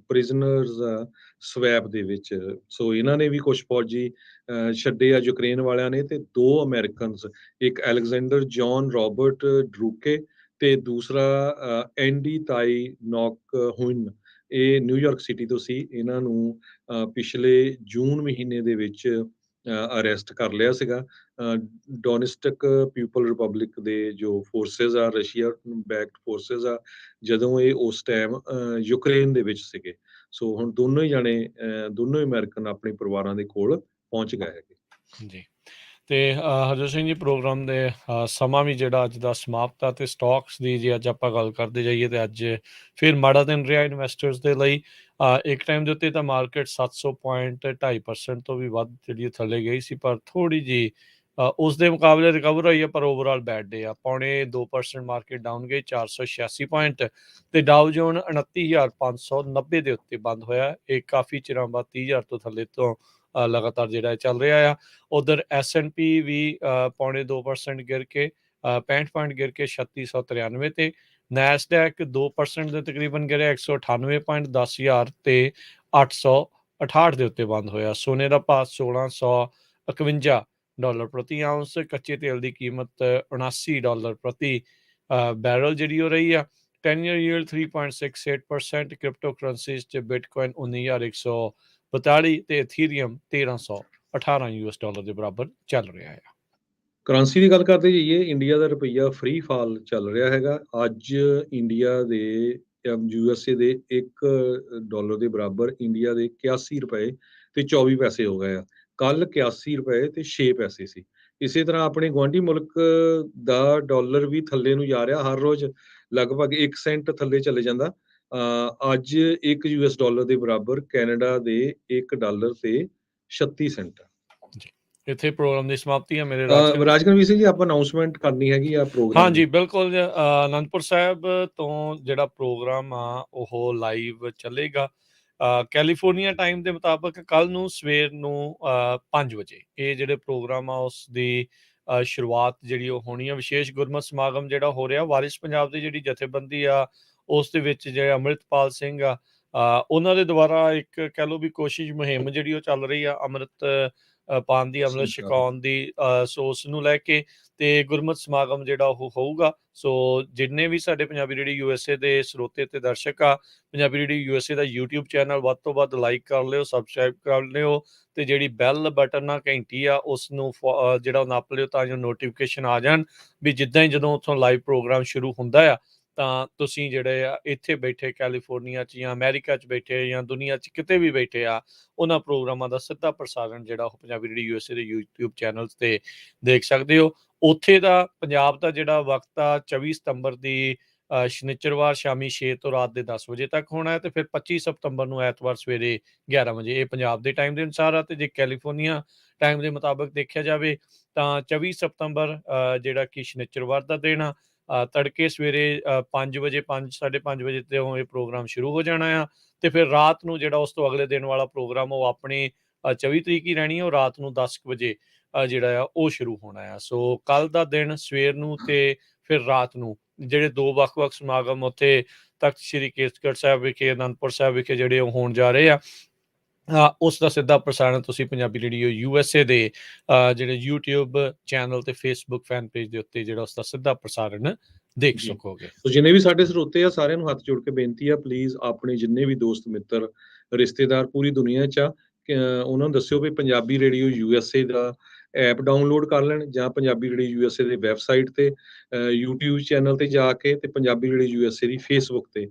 ਪ੍ਰਿਜ਼ਨਰਸ ਸਵੈਪ ਦੇ ਵਿੱਚ। ਸੋ ਇਹਨਾਂ ਨੇ ਵੀ ਕੁਝ ਫੌਜੀ ਛੱਡੇ ਆ ਯੂਕਰੇਨ ਵਾਲਿਆਂ ਨੇ, ਤੇ 2 ਅਮਰੀਕਨਸ, ਇੱਕ ਅਲੈਗਜ਼ੈਂਡਰ ਜੌਨ ਰਾਬਰਟ ਡਰੂਕੇ ਤੇ ਦੂਸਰਾ ਐਂਡੀ ਤਾਈ ਨੌਕ ਹੁਨ, ਇਹ ਨਿਊਯਾਰਕ ਸਿਟੀ ਤੋਂ ਸੀ। ਇਹਨਾਂ ਨੂੰ ਪਿਛਲੇ ਜੂਨ ਮਹੀਨੇ ਦੇ ਵਿੱਚ ਅਰੈਸਟ ਕਰ ਲਿਆ ਸੀਗਾ। ਡੋਨਿਸਟਿਕ ਪੀਪਲ ਰਿਪਬਲਿਕ ਦੇ ਜੋ ਫੋਰਸਿਸ ਆ, ਰਸ਼ੀਆ ਬੈਕਡ ਫੋਰਸਿਸ ਆ, ਜਦੋਂ ਇਹ ਉਸ ਟਾਈਮ ਯੂਕਰੇਨ ਦੇ ਵਿੱਚ ਸੀਗੇ। ਸੋ ਹੁਣ ਦੋਨੋਂ ਹੀ ਅਮਰੀਕਨ ਆਪਣੇ ਪਰਿਵਾਰਾਂ ਦੇ ਕੋਲ ਪਹੁੰਚ ਗਏ ਹੈਗੇ ਜੀ। ਤੇ ਹਰਜੋਤ ਸਿੰਘ ਜੀ, ਪ੍ਰੋਗਰਾਮ ਦੇ ਸਮਾਂ ਵੀ ਜਿਹੜਾ ਅੱਜ ਦਾ ਸਮਾਪਤ ਆ, ਤੇ ਸਟਾਕਸ ਦੀ ਜੇ ਅੱਜ ਆਪਾਂ ਗੱਲ ਕਰਦੇ ਜਾਈਏ ਤੇ ਅੱਜ ਫਿਰ ਮਾੜਾ ਦਿਨ ਰਿਹਾ ਇਨਵੈਸਟਰਸ ਦੇ ਲਈ। ਇੱਕ ਟਾਈਮ ਦੇ ਉੱਤੇ ਤਾਂ ਮਾਰਕੀਟ 700 ਪੁਆਇੰਟ 2.5% ਤੋਂ ਵੀ ਵੱਧ ਜਿਹੜੀ ਥੱਲੇ ਗਈ ਸੀ, ਪਰ ਥੋੜੀ ਜੀ ਉਸ ਦੇ ਮੁਕਾਬਲੇ ਰਿਕਵਰ ਹੋਈ ਹੈ, ਪਰ ਓਵਰਆਲ ਬੈਡ ਡੇ ਆ। 0.25% ਮਾਰਕੀਟ ਡਾਊਨ ਗਈ, 486 ਪੁਆਇੰਟ, ਤੇ ਡਾਊ ਜੋਨ 29,590 ਦੇ ਉੱਤੇ ਬੰਦ ਹੋਇਆ। ਇਹ ਕਾਫੀ ਚਿਰਾਂ ਬਾਅਦ 30,000 ਤੋਂ ਥੱਲੇ ਤੋਂ ਲਗਾਤਾਰ ਜਿਹੜਾ ਚੱਲ ਰਿਹਾ ਆ। ਉਧਰ S&P ਵੀ 0.2% ਗਿਰ ਕੇ 65 ਪੁਆਇੰਟ ਗਿਰ ਕੇ 3693 ਤੇ। ਨੈਸਡੈਕ 2% ਦੇ ਤਕਰੀਬਨ ਗਿਰਿਆ, 198 ਪੁਆਇੰਟ 10,000 ਤੇ 868 ਦੇ ਉੱਤੇ ਬੰਦ ਹੋਇਆ। ਸੋਨੇ ਦਾ ਭਾਅ $1651 ਪ੍ਰਤੀ ਆਉਂਸ, ਕੱਚੇ ਤੇਲ ਦੀ ਕੀਮਤ $79 ਪ੍ਰਤੀ ਬੈਰਲ ਜਿਹੜੀ ਹੋ ਰਹੀ ਆ। 10 year yield 3.68%, ਕ੍ਰਿਪਟੋ ਕਰੰਸੀਜ਼ 'ਚ ਬਿਟਕੋਇਨ 19,100 42 ਤੇ ਇਥੀਰੀਅਮ $1318 ਦੇ ਬਰਾਬਰ ਚੱਲ ਰਿਹਾ ਹੈ। ਕਰੰਸੀ ਦੀ ਗੱਲ ਕਰਦੇ ਜਾਈਏ, ਇੰਡੀਆ ਦਾ ਰੁਪਈਆ ਫ੍ਰੀ ਫਾਲ ਚੱਲ ਰਿਹਾ ਹੈਗਾ। ਅੱਜ ਇੰਡੀਆ ਦੇ USA ਦੇ $1 ਦੇ ਬਰਾਬਰ ਇੰਡੀਆ ਦੇ 81 ਰੁਪਏ ਤੇ 24 ਪੈਸੇ ਹੋ ਗਏ ਆ। ਕੱਲ 81 ਰੁਪਏ ਤੇ 6 ਪੈਸੇ ਸੀ। ਇਸੇ ਤਰ੍ਹਾਂ ਆਪਣੇ ਗੁਆਂਢੀ ਮੁਲਕ ਦਾ ਡਾਲਰ ਵੀ ਥੱਲੇ ਨੂੰ ਜਾ ਰਿਹਾ, ਹਰ ਰੋਜ਼ ਲਗਭਗ 1 ਸੈਂਟ ਥੱਲੇ ਚਲੇ ਜਾਂਦਾ। ਅੱਜ $1 ਦੇ ਬਰਾਬਰ ਕੈਨੇਡਾ ਦੇ $1 ਤੇ 36 ਸੈਂਟ ਆ। ਜੀ, ਇੱਥੇ ਪ੍ਰੋਗਰਾਮ ਦੀ ਸਮਾਪਤੀ ਹੈ ਮੇਰੇ ਰਾਜਕਵੀਰ ਰਾਜਕਵੀਰ ਸਿੰਘ ਜੀ, ਆਪਾਂ ਅਨਾਉਂਸਮੈਂਟ ਕਰਨੀ ਹੈਗੀ ਆ ਪ੍ਰੋਗਰਾਮ ਹਾਂਜੀ ਦੀ। ਬਿਲਕੁਲ ਅਨੰਦਪੁਰ ਸਾਹਿਬ ਤੋਂ ਜਿਹੜਾ ਪ੍ਰੋਗਰਾਮ ਆ ਉਹ ਲਾਈਵ ਚੱਲੇਗਾ ਕੈਲੀਫੋਰਨੀਆ ਟਾਈਮ ਦੇ ਮੁਤਾਬਕ ਕੱਲ ਨੂੰ ਸਵੇਰ ਨੂੰ 5 ਵਜੇ ਇਹ ਜਿਹੜੇ ਪ੍ਰੋਗਰਾਮ ਆ ਉਸ ਦੀ ਸ਼ੁਰੂਆਤ ਜਿਹੜੀ ਉਹ ਹੋਣੀ ਆ। ਵਿਸ਼ੇਸ਼ ਗੁਰਮਤਿ ਸਮਾਗਮ ਜਿਹੜਾ ਹੋ ਰਿਹਾ ਵਾਰਿਸ ਪੰਜਾਬ ਦੀ ਜਿਹੜੀ ਜਥੇਬੰਦੀ ਆ ਉਸ ਦੇ ਵਿੱਚ ਜਿਹੜੇ ਅੰਮ੍ਰਿਤਪਾਲ ਸਿੰਘ ਆ ਉਹਨਾਂ ਦੇ ਦੁਆਰਾ ਇੱਕ ਕਹਿ ਲਓ ਵੀ ਕੋਸ਼ਿਸ਼ ਮੁਹਿੰਮ ਜਿਹੜੀ ਉਹ ਚੱਲ ਰਹੀ ਆ ਅੰਮ੍ਰਿਤ ਪਾਨ ਦੀ, ਅੰਮ੍ਰਿਤ ਛਕਾਉਣ ਦੀ, ਸੋ ਉਸ ਨੂੰ ਲੈ ਕੇ ਤੇ ਗੁਰਮਤਿ ਸਮਾਗਮ ਜਿਹੜਾ ਉਹ ਹੋਊਗਾ। ਸੋ ਜਿੰਨੇ ਵੀ ਸਾਡੇ ਪੰਜਾਬੀ ਰੇਡੀਓ USA ਦੇ ਸਰੋਤੇ ਤੇ ਦਰਸ਼ਕ ਆ, ਪੰਜਾਬੀ ਰੇਡੀਓ USA ਦਾ YouTube ਚੈਨਲ ਵੱਧ ਤੋਂ ਵੱਧ ਲਾਈਕ ਕਰ ਲਿਓ, ਸਬਸਕ੍ਰਾਈਬ ਕਰ ਲਿਓ ਤੇ ਜਿਹੜੀ ਬੈਲ ਬਟਨ ਆ ਘੰਟੀ ਆ ਉਸ ਨੂੰ ਜਿਹੜਾ ਨੱਪ ਲਿਓ ਤਾਂ ਜੋ ਨੋਟੀਫਿਕੇਸ਼ਨ ਆ ਜਾਣ ਵੀ ਜਿੱਦਾਂ ਹੀ ਜਦੋਂ ਉੱਥੋਂ ਲਾਈਵ ਪ੍ਰੋਗਰਾਮ ਸ਼ੁਰੂ ਹੁੰਦਾ ਆ ਤਾਂ ਤੁਸੀਂ ਜਿਹੜੇ ਆ ਇੱਥੇ ਬੈਠੇ ਕੈਲੀਫੋਰਨੀਆ 'ਚ ਜਾਂ ਅਮਰੀਕਾ 'ਚ ਬੈਠੇ ਜਾਂ ਦੁਨੀਆ 'ਚ ਕਿਤੇ ਵੀ ਬੈਠੇ ਆ ਉਹਨਾਂ ਪ੍ਰੋਗਰਾਮਾਂ ਦਾ ਸਿੱਧਾ ਪ੍ਰਸਾਰਣ ਜਿਹੜਾ ਉਹ ਪੰਜਾਬੀ ਰੇਡੀਓ USA ਦੇ YouTube ਚੈਨਲਸ ਤੇ ਦੇਖ ਸਕਦੇ ਹੋ। ਉੱਥੇ ਦਾ ਪੰਜਾਬ ਦਾ ਜਿਹੜਾ ਵਕਤ ਆ 24 ਸਤੰਬਰ ਦੀ ਸ਼ਨੀਚਰਵਾਰ ਸ਼ਾਮੀ 6 ਤੋਂ ਰਾਤ ਦੇ 10 ਵਜੇ ਤੱਕ ਹੋਣਾ ਹੈ ਤੇ ਫਿਰ 25 ਸਤੰਬਰ ਨੂੰ ਐਤਵਾਰ ਸਵੇਰੇ 11 ਵਜੇ ਇਹ ਪੰਜਾਬ ਦੇ ਟਾਈਮ ਦੇ ਅਨੁਸਾਰ ਆ। ਤੇ ਜੇ ਕੈਲੀਫੋਰਨੀਆ ਟਾਈਮ ਦੇ ਮੁਤਾਬਕ ਦੇਖਿਆ ਜਾਵੇ ਤਾਂ 24 ਸਤੰਬਰ ਜਿਹੜਾ ਕਿ ਸ਼ਨੀਚਰਵਾਰ ਦਾ ਦਿਨ ਆ ਤੜਕੇ ਸਵੇਰੇ 5 ਵਜੇ 5:30 ਵਜੇ ਤੇ ਇਹ ਪ੍ਰੋਗਰਾਮ ਸ਼ੁਰੂ ਹੋ ਜਾਣਾ ਆ ਤੇ ਫਿਰ ਰਾਤ ਨੂੰ ਜਿਹੜਾ ਉਸ ਤੋਂ ਅਗਲੇ ਦਿਨ ਵਾਲਾ ਪ੍ਰੋਗਰਾਮ ਉਹ ਆਪਣੀ 24 ਤਰੀਕ ਹੀ ਰਹਿਣੀ ਆ ਉਹ ਰਾਤ ਨੂੰ 10 ਵਜੇ ਜਿਹੜਾ ਆ ਉਹ ਸ਼ੁਰੂ ਹੋਣਾ ਆ। ਸੋ ਕੱਲ ਦਾ ਦਿਨ ਸਵੇਰ ਨੂੰ ਤੇ ਫਿਰ ਰਾਤ ਨੂੰ ਜਿਹੜੇ ਦੋ ਵੱਖ-ਵੱਖ ਸਮਾਗਮ ਉੱਥੇ ਤਖਤ ਸ੍ਰੀ ਕੇਸਗੜ੍ਹ ਸਾਹਿਬ ਵਿਖੇ, ਅਨੰਦਪੁਰ ਸਾਹਿਬ ਵਿਖੇ ਜਿਹੜੇ ਉਹ ਹੋਣ ਜਾ ਰਹੇ ਆ ਉਸ ਦਾ ਸਿੱਧਾ ਪ੍ਰਸਾਰਣ ਤੁਸੀਂ ਪੰਜਾਬੀ ਰੇਡੀਓ USA ਦੇ ਜਿਹੜੇ YouTube ਚੈਨਲ ਤੇ Facebook ਫੈਨ ਪੇਜ ਦੇ ਉੱਤੇ ਜਿਹੜਾ ਉਸ ਦਾ ਸਿੱਧਾ ਪ੍ਰਸਾਰਣ ਦੇਖ ਸਕੋਗੇ। ਸੋ ਜਿੰਨੇ ਵੀ ਸਾਡੇ ਸਰੋਤੇ ਆ ਸਾਰਿਆਂ ਨੂੰ ਹੱਥ ਜੋੜ ਕੇ ਬੇਨਤੀ ਆ, ਪਲੀਜ਼ ਆਪਣੇ ਜਿੰਨੇ ਵੀ ਦੋਸਤ ਮਿੱਤਰ ਰਿਸ਼ਤੇਦਾਰ ਪੂਰੀ ਦੁਨੀਆ 'ਚ ਆ ਉਹਨਾਂ ਨੂੰ ਦੱਸਿਓ ਵੀ ਪੰਜਾਬੀ ਰੇਡੀਓ USA ਦਾ ਐਪ ਡਾਊਨਲੋਡ ਕਰ ਲੈਣ ਜਾਂ ਪੰਜਾਬੀ ਰੇਡੀਓ USA ਦੇ ਵੈਬਸਾਈਟ ਤੇ YouTube ਚੈਨਲ ਤੇ ਜਾ ਕੇ ਤੇ ਪੰਜਾਬੀ ਰੇਡੀਓ USA ਦੀ Facebook ਤੇ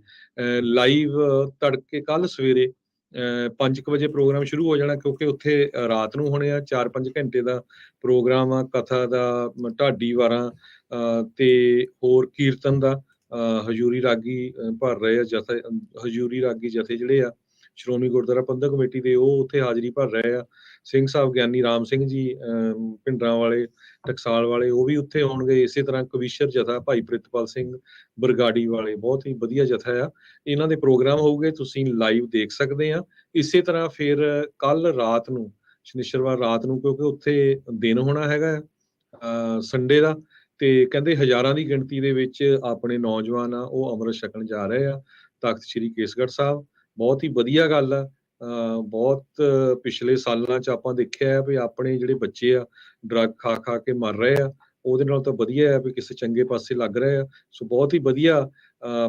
ਲਾਈਵ ਤੜਕੇ ਕੱਲ ਸਵੇਰੇ 5 ਵਜੇ ਪ੍ਰੋਗਰਾਮ ਸ਼ੁਰੂ ਹੋ ਜਾਣਾ ਕਿਉਂਕਿ ਉੱਥੇ ਰਾਤ ਨੂੰ ਹੋਣੇ ਆ 4-5 ਘੰਟੇ ਦਾ ਪ੍ਰੋਗਰਾਮ ਆ, ਕਥਾ ਦਾ, ਢਾਡੀ ਵਾਰਾਂ ਤੇ ਹੋਰ ਕੀਰਤਨ ਦਾ। ਹਜ਼ੂਰੀ ਰਾਗੀ ਭਰ ਰਹੇ ਆ ਜਥੇ, ਹਜ਼ੂਰੀ ਰਾਗੀ ਜਥੇ ਜਿਹੜੇ ਆ ਸ਼੍ਰੋਮਣੀ ਗੁਰਦੁਆਰਾ ਪ੍ਰਬੰਧਕ ਕਮੇਟੀ ਦੇ ਉਹ ਉੱਥੇ ਹਾਜ਼ਰੀ ਭਰ ਰਹੇ ਆ। ਸਿੰਘ ਸਾਹਿਬ ਗਿਆਨੀ ਰਾਮ ਸਿੰਘ ਜੀ ਭਿੰਡਰਾਂ ਵਾਲੇ, ਟਕਸਾਲ ਵਾਲੇ ਉਹ ਵੀ ਉੱਥੇ ਹੋਣਗੇ। ਇਸੇ ਤਰ੍ਹਾਂ ਕਵੀਸ਼ਰ ਜਥਾ ਭਾਈ ਪ੍ਰਿਤਪਾਲ ਸਿੰਘ ਬਰਗਾੜੀ ਵਾਲੇ ਬਹੁਤ ਹੀ ਵਧੀਆ ਜਥਾ ਆ, ਇਹਨਾਂ ਦੇ ਪ੍ਰੋਗਰਾਮ ਹੋਊਗੇ, ਤੁਸੀਂ ਲਾਈਵ ਦੇਖ ਸਕਦੇ ਆ। ਇਸੇ ਤਰ੍ਹਾਂ ਫਿਰ ਕੱਲ ਰਾਤ ਨੂੰ ਸ਼ਨੀਚਰਵਾਰ ਰਾਤ ਨੂੰ ਕਿਉਂਕਿ ਉੱਥੇ ਦਿਨ ਹੋਣਾ ਹੈਗਾ ਸੰਡੇ ਦਾ ਤੇ ਕਹਿੰਦੇ ਹਜ਼ਾਰਾਂ ਦੀ ਗਿਣਤੀ ਦੇ ਵਿੱਚ ਆਪਣੇ ਨੌਜਵਾਨ ਆ ਉਹ ਅੰਮ੍ਰਿਤ ਛਕਣ ਜਾ ਰਹੇ ਆ ਤਖਤ ਸ੍ਰੀ ਕੇਸਗੜ੍ਹ ਸਾਹਿਬ। ਬਹੁਤ ਹੀ ਵਧੀਆ ਗੱਲ ਆ। ਬਹੁਤ ਪਿਛਲੇ ਸਾਲਾਂ 'ਚ ਆਪਾਂ ਦੇਖਿਆ ਹੈ ਵੀ ਆਪਣੇ ਜਿਹੜੇ ਬੱਚੇ ਆ ਡਰੱਗ ਖਾ ਖਾ ਕੇ ਮਰ ਰਹੇ ਆ, ਉਹਦੇ ਨਾਲ ਤਾਂ ਵਧੀਆ ਹੈ ਵੀ ਕਿਸੇ ਚੰਗੇ ਪਾਸੇ ਲੱਗ ਰਹੇ ਆ। ਸੋ ਬਹੁਤ ਹੀ ਵਧੀਆ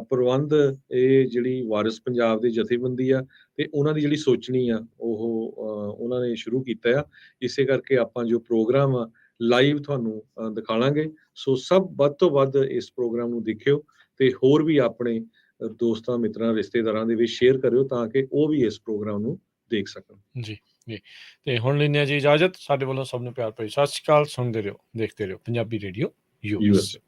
ਪ੍ਰਬੰਧ ਇਹ ਜਿਹੜੀ ਵਾਰਿਸ ਪੰਜਾਬ ਦੀ ਜਥੇਬੰਦੀ ਆ ਤੇ ਉਹਨਾਂ ਦੀ ਜਿਹੜੀ ਸੋਚਣੀ ਆ ਉਹ ਉਹਨਾਂ ਨੇ ਸ਼ੁਰੂ ਕੀਤਾ ਆ। ਇਸੇ ਕਰਕੇ ਆਪਾਂ ਜੋ ਪ੍ਰੋਗਰਾਮ ਆ ਲਾਈਵ ਤੁਹਾਨੂੰ ਦਿਖਾਵਾਂਗੇ। ਸੋ ਸਭ ਵੱਧ ਤੋਂ ਵੱਧ ਇਸ ਪ੍ਰੋਗਰਾਮ ਨੂੰ ਦੇਖਿਓ ਤੇ ਹੋਰ ਵੀ ਆਪਣੇ ਦੋਸਤਾਂ ਮਿੱਤਰਾਂ ਰਿਸ਼ਤੇਦਾਰਾਂ ਦੇ ਵਿੱਚ ਸ਼ੇਅਰ ਕਰਿਓ ਤਾਂ ਕਿ ਉਹ ਵੀ ਇਸ ਪ੍ਰੋਗਰਾਮ ਨੂੰ ਦੇਖ ਸਕਣ। ਜੀ ਜੀ ਤੇ ਹੁਣ ਲੈਂਦੇ ਹਾਂ ਜੀ ਇਜਾਜ਼ਤ। ਸਾਡੇ ਵੱਲੋਂ ਸਭ ਨੂੰ ਪਿਆਰ ਭਰੀ ਸਤਿ ਸ਼੍ਰੀ ਅਕਾਲ। ਸੁਣਦੇ ਰਹੋ, ਦੇਖਦੇ ਰਹੋ ਪੰਜਾਬੀ ਰੇਡੀਓ USA।